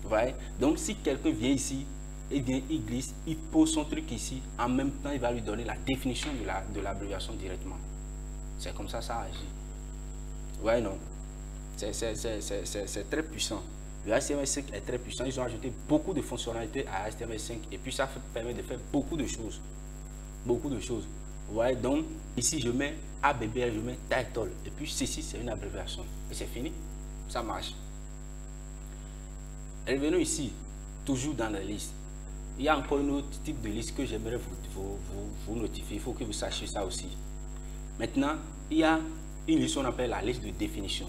Vous voyez? Donc si quelqu'un vient ici, il glisse, il pose son truc ici, en même temps il va lui donner la définition de l'abréviation directement. C'est comme ça agit. Vous voyez, non? C'est très puissant. Le HTML5 est très puissant. Ils ont ajouté beaucoup de fonctionnalités à HTML5 et puis ça permet de faire beaucoup de choses. Beaucoup de choses. Vous voyez, donc ici je mets ABBL, je mets title, et puis ceci c'est une abréviation, et c'est fini, ça marche. Revenons ici, toujours dans la liste. Il y a encore un autre type de liste que j'aimerais vous notifier, il faut que vous sachiez ça aussi. Maintenant, il y a une liste qu'on appelle la liste de définition.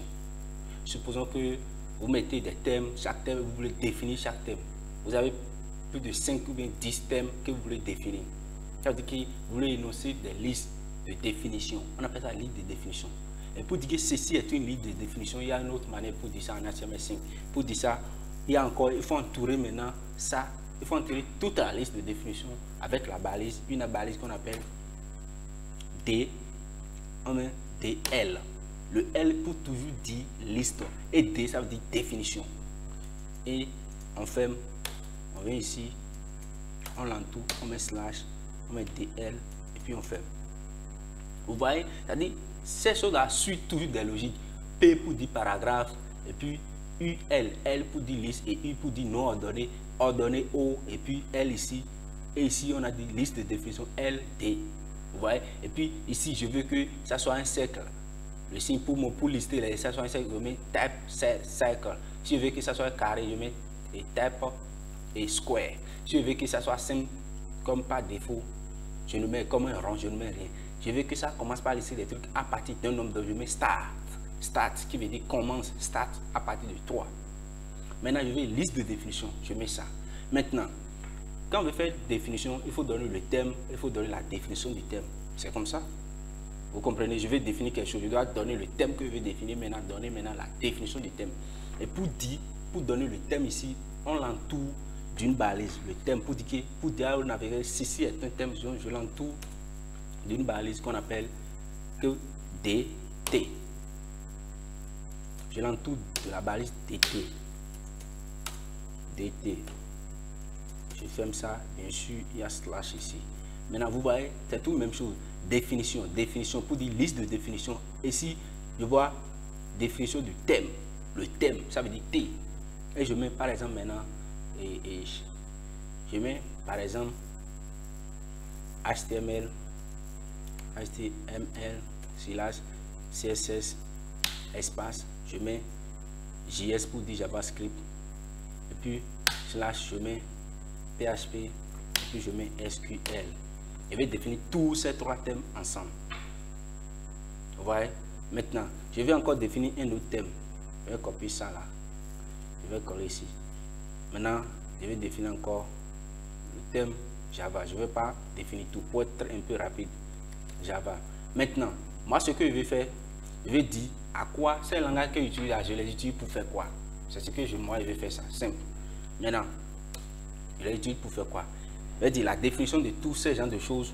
Supposons que vous mettez des thèmes, chaque thème, vous voulez définir chaque thème. Vous avez plus de 5 ou bien 10 thèmes que vous voulez définir. Ça veut dire que vous voulez énoncer des listes de définition. On appelle ça liste de définition. Et pour dire que ceci est une liste de définition, il y a une autre manière pour dire ça en HTML5. Pour dire ça, il faut entourer maintenant ça. Il faut entourer toute la liste de définition avec la balise, une balise qu'on appelle DL. Le L pour toujours dire liste. Et D, ça veut dire définition. Et on ferme, on vient ici, on l'entoure, on met slash, on met DL, et puis on ferme. Vous voyez, c'est-à-dire, ces choses-là suivent toujours des logiques. P pour dire paragraphe, et puis UL, L pour dire liste, et U pour dire non ordonné, ordonné O, et puis L ici. Et ici, on a dit liste de définition L, D. Vous voyez, et puis ici, je veux que ça soit un cercle. Le signe pour lister les ça soit un cercle, je mets type cercle. Si je veux que ça soit un carré, je mets type et square. Si je veux que ça soit simple, comme par défaut, je ne mets comme un rond, je ne mets rien. Je veux que ça commence par lister des trucs à partir d'un nombre de, je mets start. Start, qui veut dire commence, start à partir de 3. Maintenant, je veux liste de définition, je mets ça. Maintenant, quand on veut faire définition, il faut donner le thème, il faut donner la définition du thème. C'est comme ça. Vous comprenez, je vais définir quelque chose, je dois donner le thème que je vais définir, maintenant donner maintenant la définition du thème. Et pour donner le thème ici, on l'entoure d'une balise. Le thème, pour dire au navigateur, ceci est un thème, je l'entoure d'une balise qu'on appelle que DT. Je l'entoure de la balise DT. DT. Je ferme ça, bien sûr, il y a slash ici. Maintenant, vous voyez, c'est tout la même chose. Définition, définition, pour dire liste de définition. Ici, je vois définition du thème. Le thème, ça veut dire T. Et je mets par exemple maintenant, je mets par exemple HTML, slash CSS, espace, je mets JS pour dire JavaScript, et puis slash, je mets PHP, et puis je mets SQL. Je vais définir tous ces trois thèmes ensemble. Vous voyez? Maintenant, je vais encore définir un autre thème. Je vais copier ça là. Je vais coller ici. Maintenant, je vais définir encore le thème Java. Je ne vais pas définir tout pour être un peu rapide. Java. Maintenant, moi, ce que je vais faire, je vais dire à quoi ces langages que j'utilise, je les utilise pour faire quoi. C'est ce que moi, je vais faire ça. Simple. Maintenant, je les utilise pour faire quoi? Je vais dire la définition de tous ces genres de choses.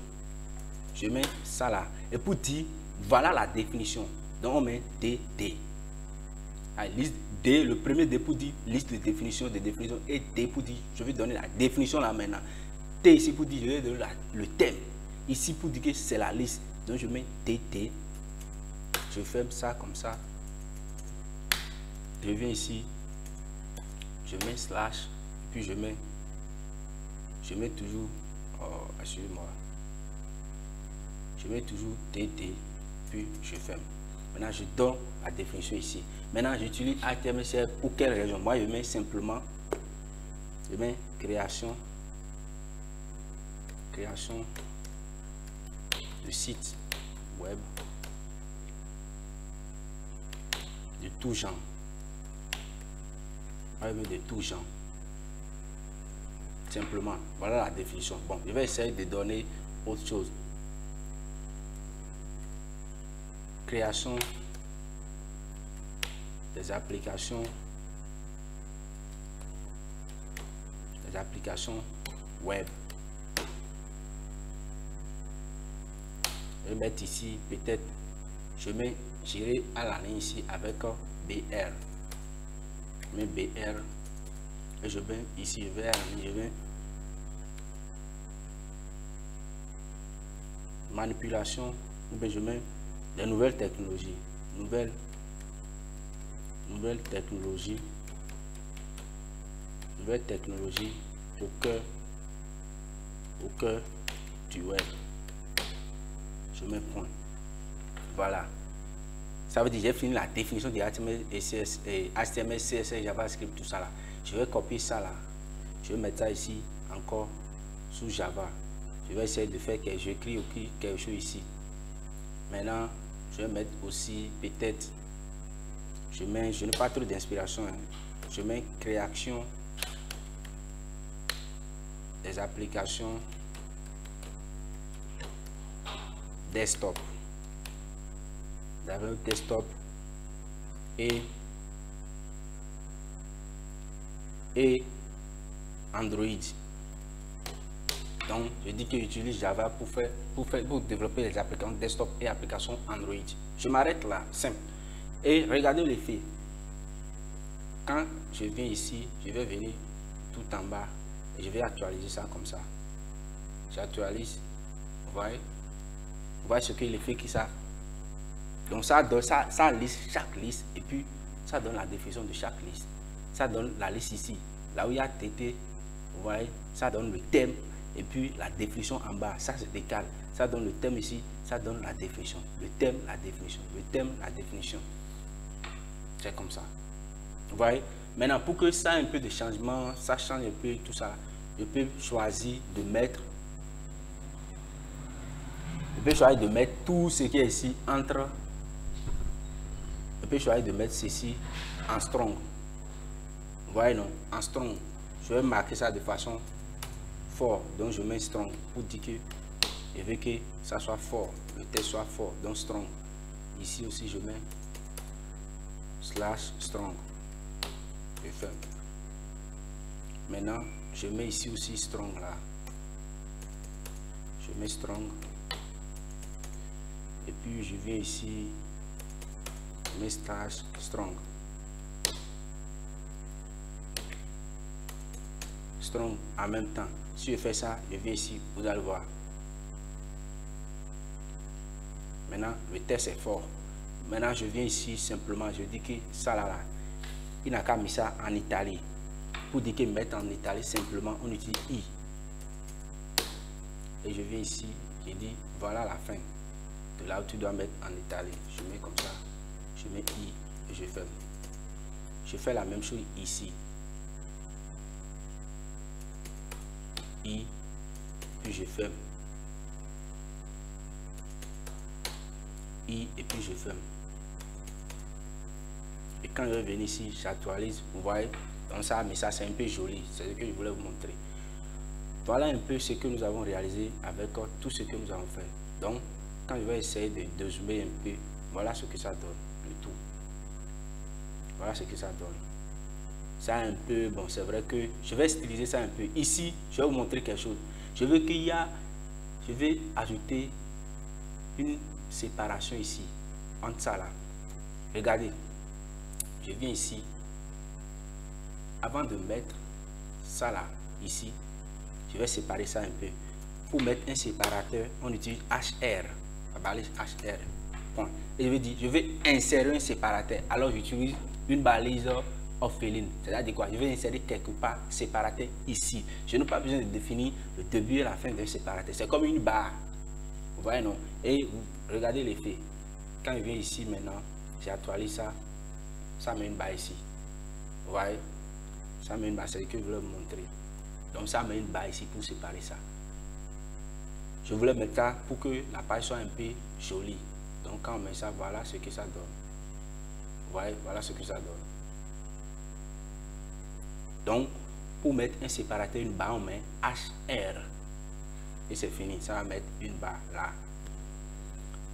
Je mets ça là. Et pour dire, voilà la définition. Donc, on met DD. Liste D, le premier D pour dire liste de définition, et D pour dire, je vais donner la définition là maintenant. T ici pour dire, je vais donner le thème. Ici pour dire que c'est la liste. Donc, je mets DD. Je ferme ça comme ça. Je viens ici. Je mets slash. Puis je mets toujours, excusez-moi, je mets toujours DD, puis je ferme. Maintenant, je donne la définition ici. Maintenant, j'utilise HTML pour quelle raison? Moi, je mets simplement, je mets création de site web de tout genre. Je mets de tout genre. Simplement, voilà la définition. Bon, je vais essayer de donner autre chose. Création des applications web. Je vais mettre ici, peut-être, j'irai à la ligne ici avec BR. Je mets BR. Et je vais ici, je vais manipulation, ou bien je mets des nouvelles technologies, nouvelles technologies au cœur du web. je mets point. Voilà. Ça veut dire j'ai fini la définition de HTML, HTML, CSS, JavaScript, tout ça là. Je vais copier ça là. Je vais mettre ça ici encore sous Java. Je vais essayer de faire que j'écris quelque chose ici. Maintenant, je vais mettre aussi peut-être, je n'ai pas trop d'inspiration. Hein. Je mets création des applications desktop. D'abord desktop et Android. Donc, je dis que j'utilise Java pour développer les applications desktop et applications Android. Je m'arrête là, simple. Et regardez l'effet. Quand je viens ici, je vais venir tout en bas et je vais actualiser ça comme ça. J'actualise. Vous voyez ce que l'effet qui ça. Donc ça donne ça liste chaque liste et puis ça donne la définition de chaque liste. Ça donne la liste ici, là où il y a TT, vous voyez, ça donne le thème et puis la définition en bas, ça se décale. Ça donne le thème ici, ça donne la définition. Le thème, la définition, le thème, la définition. C'est comme ça. Vous voyez? Maintenant, pour que ça ait un peu de changement, ça change un peu tout ça, je peux choisir de mettre tout ce qui est ici entre. Je peux choisir de mettre ceci en strong. Vous voyez non? En strong. Je vais marquer ça de façon fort. Donc je mets strong pour dire que je veux que ça soit fort. Le texte soit fort. Donc strong. Ici aussi je mets /strong. Je ferme. Maintenant je mets ici aussi strong là. Je mets strong. Et puis je viens ici. Je mets /strong. Strong en même temps. Si je fais ça, je viens ici, vous allez voir. Maintenant, le texte est fort. Maintenant, je viens ici simplement, je dis que ça là, il n'a qu'à mettre ça en Italie. Pour dire que mettre en Italie, simplement, on utilise I. Et je viens ici, je dis, voilà la fin. De là où tu dois mettre en Italie. Je mets comme ça. Je mets I et je ferme. Je fais la même chose ici. I, puis je ferme. I et puis je ferme. Et quand je vais venir ici, j'actualise, vous voyez, donc ça, mais ça c'est un peu joli, c'est ce que je voulais vous montrer. Voilà un peu ce que nous avons réalisé avec tout ce que nous avons fait. Donc, quand je vais essayer de zoomer un peu, voilà ce que ça donne, le tout. Voilà ce que ça donne. Ça un peu, bon, c'est vrai que je vais styliser ça un peu. Ici, je vais vous montrer quelque chose. Je veux qu'il y a, je vais ajouter une séparation ici, entre ça là. Regardez, je viens ici. Avant de mettre ça là, ici, je vais séparer ça un peu. Pour mettre un séparateur, on utilise HR, la balise HR. Point. Et je vais dire, je vais insérer un séparateur. Alors j'utilise une balise orpheline. C'est-à-dire quoi? Je vais insérer quelque part séparateur ici. Je n'ai pas besoin de définir le début et la fin d'un séparateur. C'est comme une barre. Vous voyez non? Et vous regardez l'effet. Quand je viens ici maintenant, j'actualise ça. Ça met une barre ici. Vous voyez? Ça met une barre, c'est ce que je voulais vous montrer. Donc ça met une barre ici pour séparer ça. Je voulais mettre ça pour que la page soit un peu jolie. Donc quand on met ça, voilà ce que ça donne. Vous voyez, voilà ce que ça donne. Donc, pour mettre un séparateur, une barre, on met HR. Et c'est fini, ça va mettre une barre là.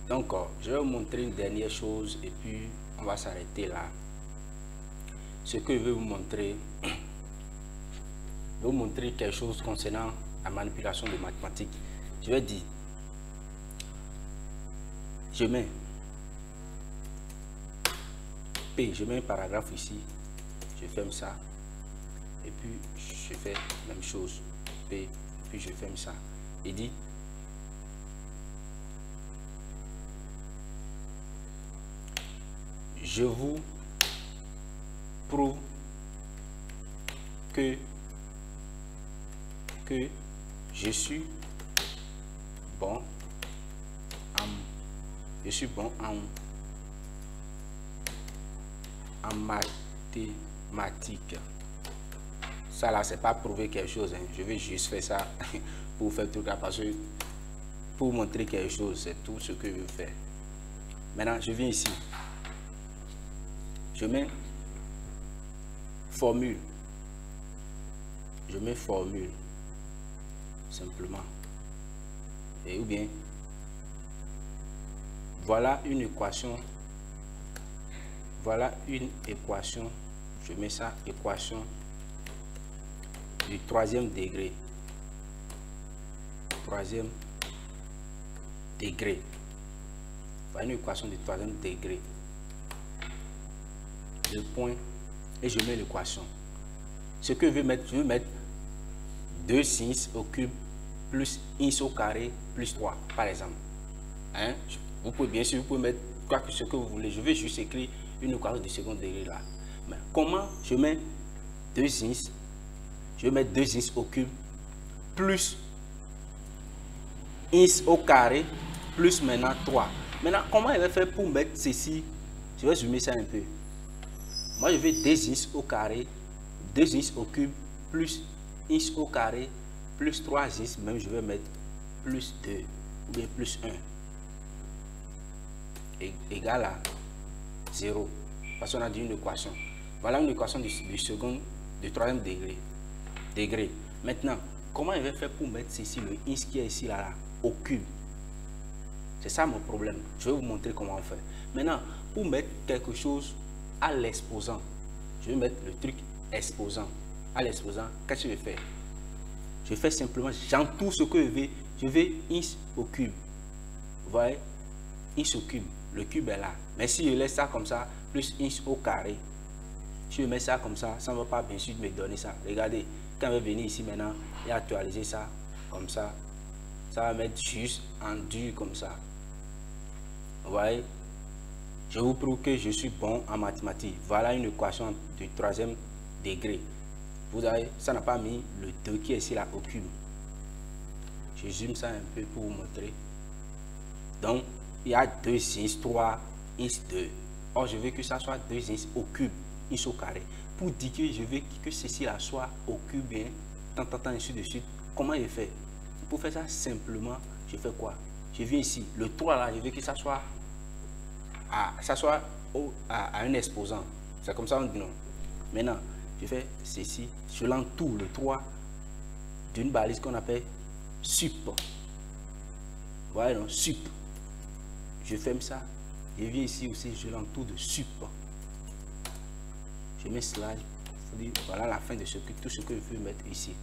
Donc, je vais vous montrer une dernière chose et puis on va s'arrêter là. Ce que je vais vous montrer, je vais vous montrer quelque chose concernant la manipulation de mathématiques. Je vais dire, je mets P, je mets un paragraphe ici, je ferme ça, et puis je fais la même chose, P, puis je ferme ça, et dit, je vous prouve que je suis bon en Je suis bon en mathématiques. Ça là, c'est pas prouver quelque chose. Hein. Je vais juste faire ça pour faire tout ça parce que pour montrer quelque chose, c'est tout ce que je veux faire. Maintenant, je viens ici. Je mets formule. Je mets formule. Simplement. Et ou bien, voilà une équation. Voilà une équation. Je mets ça, équation du troisième degré. Troisième degré. Voilà une équation du troisième degré. Le point et je mets l'équation. Ce que je veux mettre 2 sin au cube plus 1 au carré plus 3 par exemple. Hein? Vous pouvez bien sûr vous pouvez mettre quoi que ce que vous voulez. Je vais juste écrire une équation du second degré là. Mais comment je mets 2 sin? Je vais mettre 2 sin au cube plus 1 au carré plus maintenant 3. Maintenant, comment je vais faire pour mettre ceci? Je vais zoomer ça un peu. Moi, je vais 2 sin au carré, 2 sin au cube, plus 1 au carré, plus 3 sin, même je vais mettre plus 2, ou bien plus 1, égal à 0. Parce qu'on a dit une équation. Voilà une équation du troisième degré. Maintenant, comment je vais faire pour mettre ceci, le 1 qui est ici, là, au cube? C'est ça mon problème. Je vais vous montrer comment on fait. Maintenant, pour mettre quelque chose à l'exposant, je vais mettre le truc exposant. À l'exposant, qu'est-ce que je vais faire? Je fais simplement, j'entoure ce que je veux. Je vais 1 au cube. Vous voyez? 1 au cube. Le cube est là. Mais si je laisse ça comme ça, plus 1 au carré, si je mets ça comme ça ne va pas bien sûr me donner ça. Regardez, quand je vais venir ici maintenant et actualiser ça comme ça, ça va mettre juste en dur comme ça. Vous voyez? Je vous prouve que je suis bon en mathématiques. Voilà une équation du troisième degré. Vous avez, ça n'a pas mis le 2 qui est ici là au cube. Je zoome ça un peu pour vous montrer. Donc, il y a 2 sin 3 1 2. Or, je veux que ça soit 2 sin au cube, 1 au carré. Pour dire que je veux que ceci là soit au cube, bien, ainsi de suite. Comment je fais? Pour faire ça simplement, je fais quoi? Je viens ici. Le 3 là, je veux que ça soit à un exposant. C'est comme ça on dit non. Maintenant, je fais ceci. Je l'entoure le 3 d'une balise qu'on appelle sup. Voilà, non, sup. Je ferme ça. Je viens ici aussi, je l'entoure de sup. Je mets slash. Voilà la fin de tout ce que je veux mettre ici.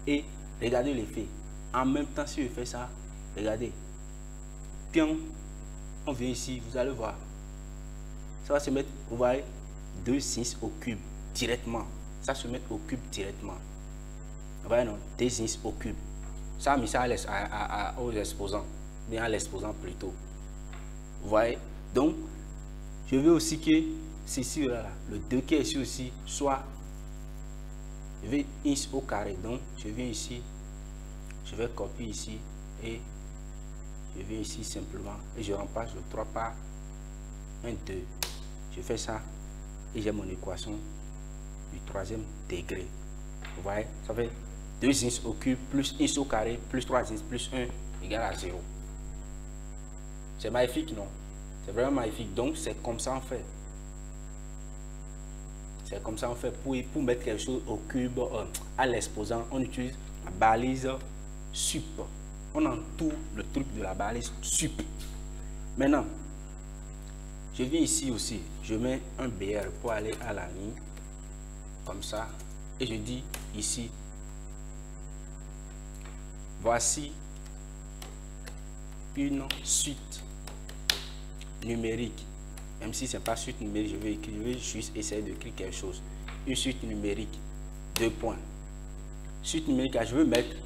Et regardez l'effet. En même temps, si je fais ça, regardez. Pion. On vient ici, vous allez voir. Ça va se mettre, vous voyez, 2 sin au cube directement. Ça se met au cube directement. Vous voyez, non, 2 sin au cube. Ça a mis ça aux exposants. Bien à l'exposant plutôt. Vous voyez. Donc, je veux aussi que ceci, là, le 2 qui est ici aussi, soit. Je vais 1 au carré. Donc, je viens ici. Je vais copier ici. Et je viens ici simplement et je remplace le 3 par un 2. Je fais ça et j'ai mon équation du troisième degré. Vous voyez, ça fait 2 sin au cube plus 1 au carré plus 3 sin plus 1 égale à 0. C'est magnifique, non? C'est vraiment magnifique. Donc, c'est comme ça on fait. C'est comme ça on fait pour mettre quelque chose au cube à l'exposant. On utilise la balise sup. On entoure le truc de la balise sup. Maintenant, je viens ici aussi. Je mets un BR pour aller à la ligne. Comme ça. Et je dis ici. Voici une suite numérique. Même si ce n'est pas suite numérique, je vais juste essayer d'écrire quelque chose. Une suite numérique. 2 points. Suite numérique, je veux mettre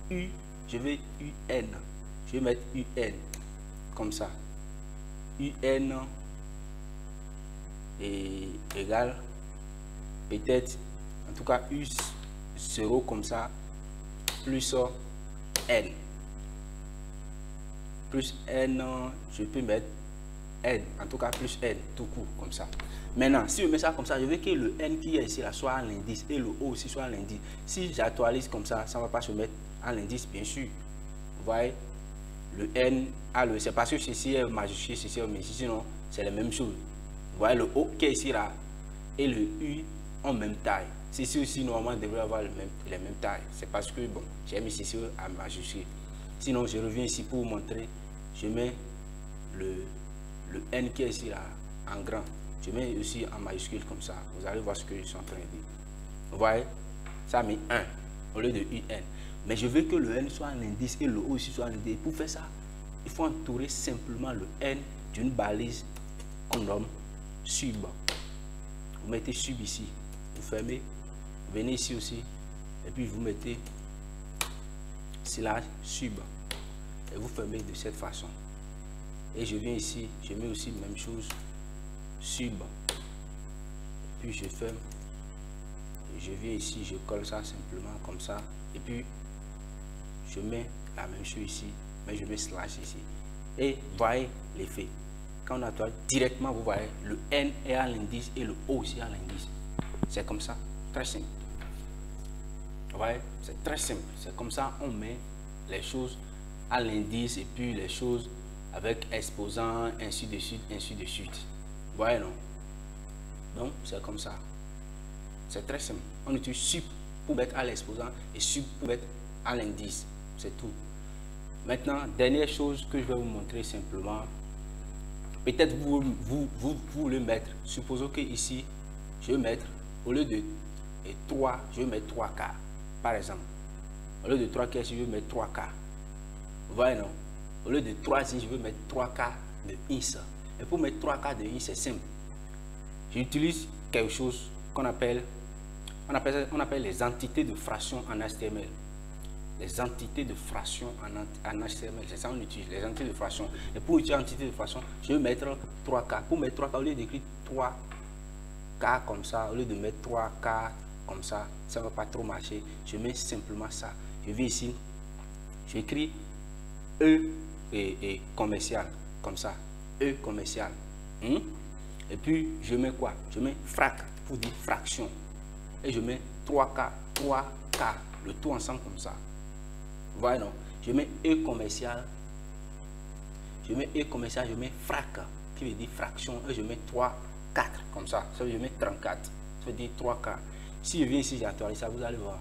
U. Je vais UN. Je vais mettre UN. Comme ça. UN est égal. Peut-être. En tout cas, U0 comme ça. Plus N. plus N, je peux mettre N, en tout cas plus N, tout court, comme ça. Maintenant, si je mets ça comme ça, je veux que le N qui est ici là soit à l'indice et le O aussi soit à l'indice. Si j'actualise comme ça ne va pas se mettre à l'indice, bien sûr. Vous voyez, le N a le, c'est parce que ceci est majuscule, ceci est minuscule, sinon c'est la même chose. Vous voyez, le O qui est ici là et le U ont même taille. Ceci aussi, normalement, devrait avoir les mêmes tailles. C'est parce que, bon, j'ai mis ceci à majuscule. Sinon, je reviens ici pour vous montrer. Je mets le N qui est ici là en grand. Je mets aussi en majuscule comme ça. Vous allez voir ce que je suis en train de dire. Vous voyez, ça a mis 1 au lieu de UN. Mais je veux que le N soit un indice et le O aussi soit un indice. Pour faire ça, il faut entourer simplement le N d'une balise qu'on nomme sub. Vous mettez sub ici, vous fermez, vous venez ici aussi, et puis vous mettez slash sub, et vous fermez de cette façon. Et je viens ici, je mets aussi la même chose, sub, puis je ferme, et je viens ici, je colle ça simplement comme ça, et puis je mets la même chose ici, mais je mets slash ici. Et voyez l'effet. Quand on actualise directement, vous voyez, le N est à l'indice et le O aussi à l'indice. C'est comme ça, très simple. Vous voyez, c'est très simple. C'est comme ça, on met les choses à l'indice et puis les choses avec exposant, ainsi de suite, ainsi de suite. Vous voyez, non? Donc, c'est comme ça. C'est très simple. On utilise sub pour mettre à l'exposant et sub pour mettre à l'indice. C'est tout. Maintenant, dernière chose que je vais vous montrer simplement. Peut-être vous voulez mettre, supposons que ici, je vais mettre, au lieu de 3, je vais mettre 3K, par exemple. Au lieu de 3K, je vais mettre 3K. Vous voyez, non? Au lieu de 3 ici, je vais mettre 3K de ins. Et pour mettre 3K de ins, c'est simple. J'utilise quelque chose qu'on appelle, on appelle les entités de fraction en HTML. Les entités de fraction en HTML, c'est ça qu'on utilise, les entités de fraction. Et pour utiliser l'entité de fraction, je vais mettre 3K. Pour mettre 3K, au lieu d'écrire 3K comme ça, au lieu de mettre 3K comme ça ne va pas trop marcher. Je mets simplement ça. Je vais ici, j'écris E et commercial, comme ça. E commercial. Et puis, je mets quoi? Je mets frac pour dire fraction. Et je mets 3K, 3K, le tout ensemble comme ça. Vous voyez, non? Je mets E commercial. Je mets E commercial, je mets frac, qui veut dire fraction. Et je mets 3, 4, comme ça. Ça veut dire je mets 34. Ça veut dire 3K. Si je viens ici, j'actualise ça, vous allez voir.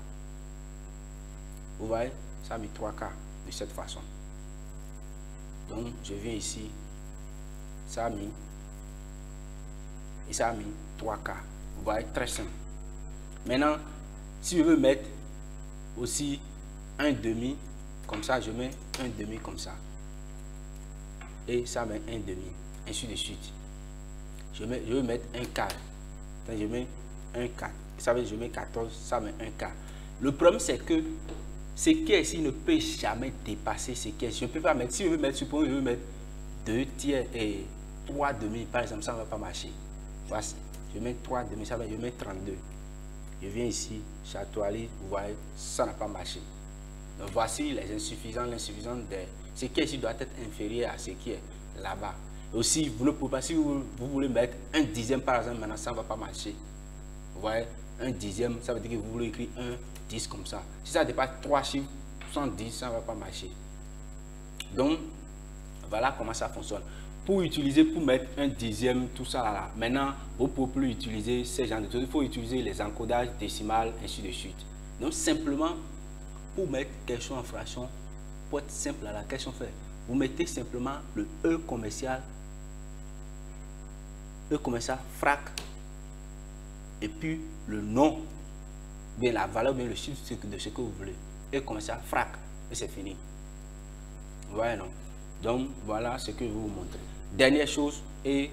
Vous voyez, ça a mis 3K de cette façon. Donc, je viens ici. Ça a mis. Et ça a mis 3K. Vous voyez, très simple. Maintenant, si je veux mettre aussi un demi, comme ça, je mets un demi comme ça. Et ça met un demi, ainsi de suite. Je veux mettre un quart. Je mets un quart. Ça veut dire je mets 14, ça met un quart. Le problème, c'est que ce qui est ici ne peut jamais dépasser ce qui est ici. Je ne peux pas mettre, si je veux mettre, supposons, je veux mettre 2 tiers et 3 demi, par exemple, ça ne va pas marcher. Voici, je mets 3 demi, ça va, je mets 32. Je viens ici, j'actualise, vous voyez, ça n'a pas marché. Donc voici les insuffisants, l'insuffisant de ce qui est ici doit être inférieur à ce qui est là-bas. Aussi, vous ne pouvez pas, si vous voulez mettre un dixième par exemple, maintenant ça ne va pas marcher. Vous voyez, un dixième, ça veut dire que vous voulez écrire 1, 10 comme ça. Si ça dépasse 3 chiffres, 70, ça ne va pas marcher. Donc, voilà comment ça fonctionne. Pour utiliser, pour mettre un dixième, tout ça là, maintenant, vous ne pouvez plus utiliser ces genres de choses. Il faut utiliser les encodages décimales, ainsi de suite. Donc, simplement, pour mettre quelque chose en fraction, pour être simple à la question fait, vous mettez simplement le E commercial, frac, et puis le nom, bien la valeur, bien le chiffre de ce que vous voulez. E commercial, frac, et c'est fini. Vous voyez, non? Donc, voilà ce que je vais vous montrer. Dernière chose, et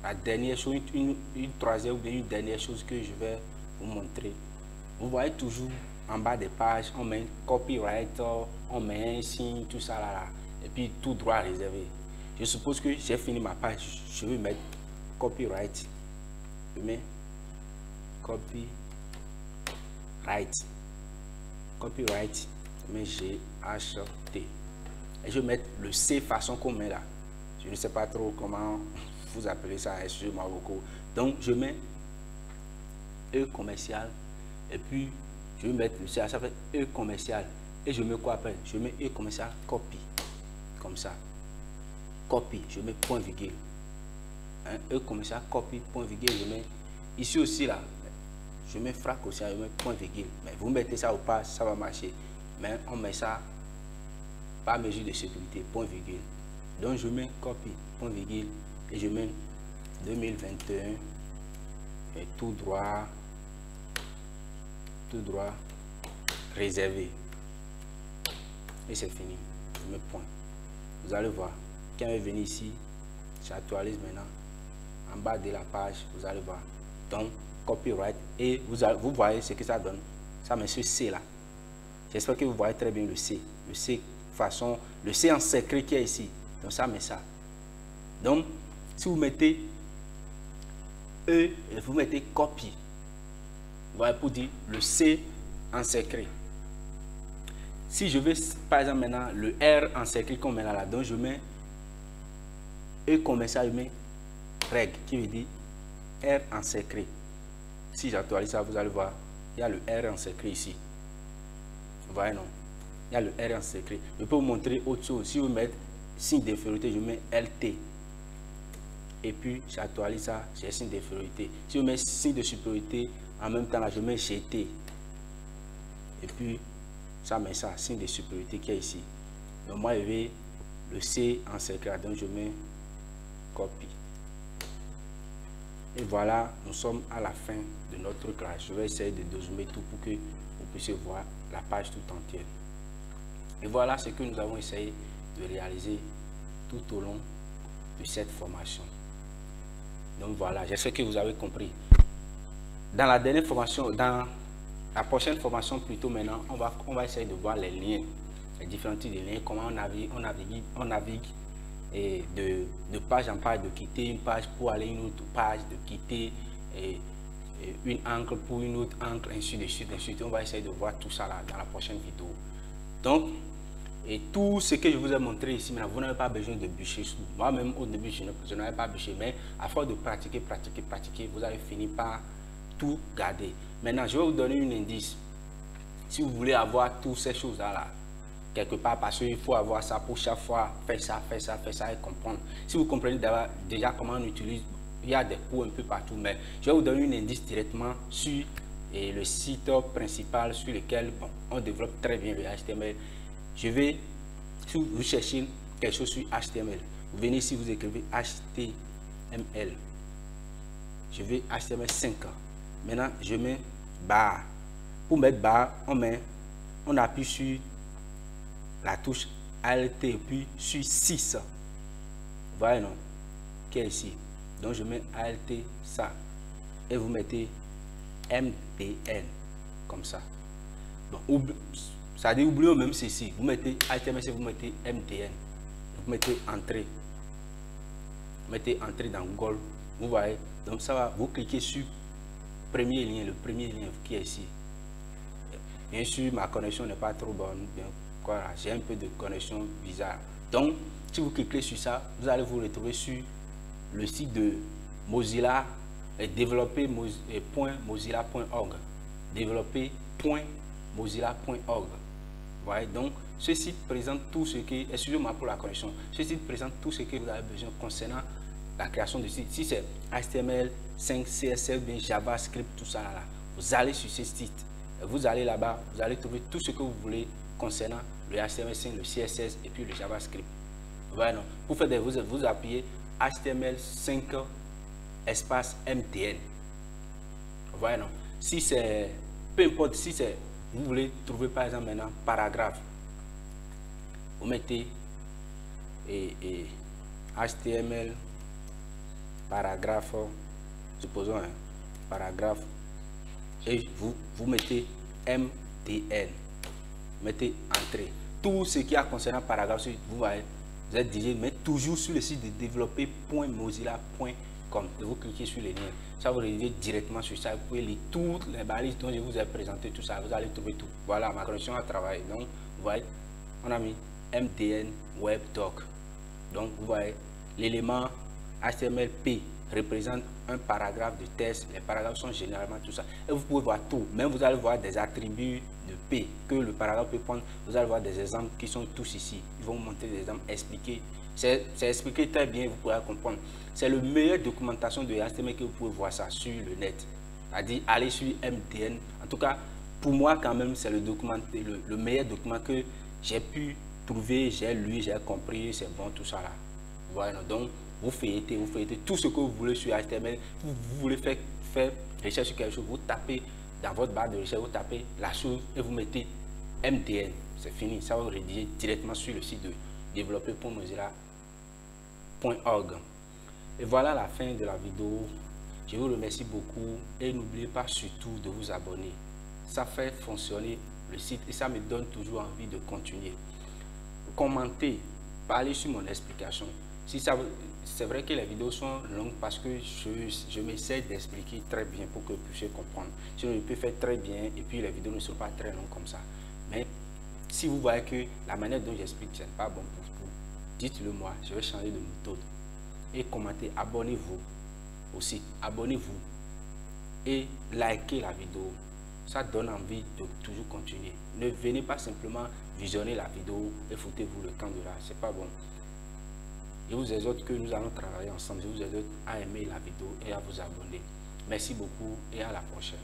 la dernière chose, une troisième ou bien une dernière chose que je vais vous montrer. Vous voyez toujours en bas des pages, on met copyright, on met un signe, tout ça là, et puis tout droit réservé. Je suppose que j'ai fini ma page, je vais mettre copyright. Je mets copyright, je mets GHT. et je vais mettre le C façon qu'on met là. Je ne sais pas trop comment vous appelez ça, excusez-moi beaucoup. Donc je mets E commercial et puis je vais mettre le C, ça fait E commercial. Et je mets quoi après? Je mets E commercial copy. Comme ça. Copy, je mets point virgule. Hein? E commercial copy, point virgule, je mets ici aussi là. Je mets frac aussi, je mets point virgule. Mais vous mettez ça ou pas, ça va marcher. Mais on met ça par mesure de sécurité, point virgule. Donc je mets copy, point virgule, et je mets 2021 et tout droit réservé. Et c'est fini. Je mets point. Vous allez voir. Quand je vais venir ici, j'actualise maintenant. En bas de la page, vous allez voir. Donc, copyright. Et vous voyez ce que ça donne. Ça met ce C là. J'espère que vous voyez très bien le C. Le C façon, le C en secret qui est ici. Donc ça met ça. Donc, si vous mettez E et vous mettez copy, vous voyez pour dire le C en secret. Si je veux, par exemple, maintenant, le R en secret qu'on met là, donc je mets E commercial, je mets règle, qui veut dire R en secret. Si j'actualise ça, vous allez voir, il y a le R en secret ici. Vous voyez, non? Il y a le R en secret. Je peux vous montrer autre chose. Si vous mettez signe d'infériorité, je mets LT. Et puis, j'actualise ça, j'ai signe d'infériorité. Si je mets signe de supériorité, en même temps, là, je mets GT. Et puis, ça met ça, signe de supériorité qui est ici. Donc, moi, je vais le C en secret. Donc, je mets copie. Et voilà, nous sommes à la fin de notre classe. Je vais essayer de dézoomer tout pour que vous puissiez voir la page tout entière. Et voilà ce que nous avons essayé de réaliser tout au long de cette formation. Donc voilà, j'espère que vous avez compris. Dans la dernière formation, dans la prochaine formation plutôt maintenant, on va essayer de voir les liens, les différents types de liens, comment on navigue et de page en page, de quitter une page pour aller à une autre page, de quitter une encre pour une autre encre, ainsi de suite, ainsi de suite. On va essayer de voir tout ça là dans la prochaine vidéo. Donc, et tout ce que je vous ai montré ici, maintenant, vous n'avez pas besoin de bûcher. Moi-même, au début, je n'avais pas bûché, mais à force de pratiquer, vous allez finir par tout garder. Maintenant, je vais vous donner un indice. Si vous voulez avoir toutes ces choses-là, quelque part, parce qu'il faut avoir ça pour chaque fois, faire ça et comprendre. Si vous comprenez déjà comment on utilise, il y a des cours un peu partout, mais je vais vous donner un indice directement sur le site principal sur lequel on développe très bien le HTML. Si vous cherchez quelque chose sur HTML, vous venez ici, vous écrivez HTML. Je vais HTML5. Maintenant, je mets barre. Pour mettre barre, on appuie sur la touche Alt et puis sur 6. Vous voyez, non? Qui est ici. Donc, je mets Alt, ça. Et vous mettez MTN. Comme ça. Donc, ça dit oubliez même ceci. Vous mettez HTML, vous mettez MTN. Vous mettez entrée. Vous mettez entrée dans Google. Vous voyez. Donc, ça va. Vous cliquez sur premier lien, le premier lien qui est ici. Bien sûr, ma connexion n'est pas trop bonne. Voilà, j'ai un peu de connexion bizarre. Donc, si vous cliquez sur ça, vous allez vous retrouver sur le site de Mozilla et développer.mozilla.org. Développer.mozilla.org. Voyez, donc, ce site présente tout ce que, excusez-moi pour la connexion, ce site présente tout ce que vous avez besoin concernant la création de site. Si c'est HTML, 5, CSS, bien JavaScript, tout ça là, vous allez sur ce site. Vous allez là-bas, vous allez trouver tout ce que vous voulez concernant le HTML5, le CSS et puis le JavaScript. Voilà. Pour faire des vous appuyez HTML5 espace MTN. Voilà. Si c'est, peu importe, si c'est, vous voulez trouver par exemple maintenant paragraphe, vous mettez HTML paragraphe, supposons un paragraphe, et vous mettez MTN. Mettez entrée. Tout ce qui a concernant paragraphe, vous voyez, vous êtes dirigé, mais toujours sur le site de développer.mozilla.com. Et vous cliquez sur les liens. Ça vous redirige directement sur ça. Vous pouvez lire toutes les balises dont je vous ai présenté, tout ça. Vous allez trouver tout. Voilà, ma connexion a travaillé. Donc, vous voyez, on a mis MTN WebDoc. Donc vous voyez, l'élément HTML-P représente un paragraphe de texte. Les paragraphes sont généralement tout ça. Et vous pouvez voir tout. Même vous allez voir des attributs de P que le paragraphe peut prendre. Vous allez voir des exemples qui sont tous ici. Ils vont vous montrer des exemples expliqués. C'est expliqué très bien, vous pourrez comprendre. C'est la meilleure documentation de HTML que vous pouvez voir ça sur le net. C'est-à-dire, aller sur MDN. En tout cas, pour moi, quand même, c'est le meilleur document que j'ai pu trouver, j'ai lu, j'ai compris, c'est bon, tout ça là. Voilà, donc, vous feuilletez tout ce que vous voulez sur HTML. Vous voulez faire recherche sur quelque chose, vous tapez dans votre barre de recherche, vous tapez la chose et vous mettez MDN. C'est fini, ça va vous rédiger directement sur le site de développer.mozilla.org. Et voilà la fin de la vidéo. Je vous remercie beaucoup et n'oubliez pas surtout de vous abonner. Ça fait fonctionner le site et ça me donne toujours envie de continuer. Commentez, parlez sur mon explication. Si c'est vrai que les vidéos sont longues parce que je m'essaie d'expliquer très bien pour que vous puissiez comprendre. Sinon, je peux faire très bien et puis les vidéos ne sont pas très longues comme ça. Mais si vous voyez que la manière dont j'explique ce n'est pas bon pour vous, dites-le moi, je vais changer de méthode. Et commentez, abonnez-vous aussi, abonnez-vous et likez la vidéo. Ça donne envie de toujours continuer. Ne venez pas simplement visionner la vidéo et foutez-vous le camp de là, c'est pas bon. Je vous exhorte que nous allons travailler ensemble. Je vous exhorte à aimer la vidéo et à vous abonner. Merci beaucoup et à la prochaine.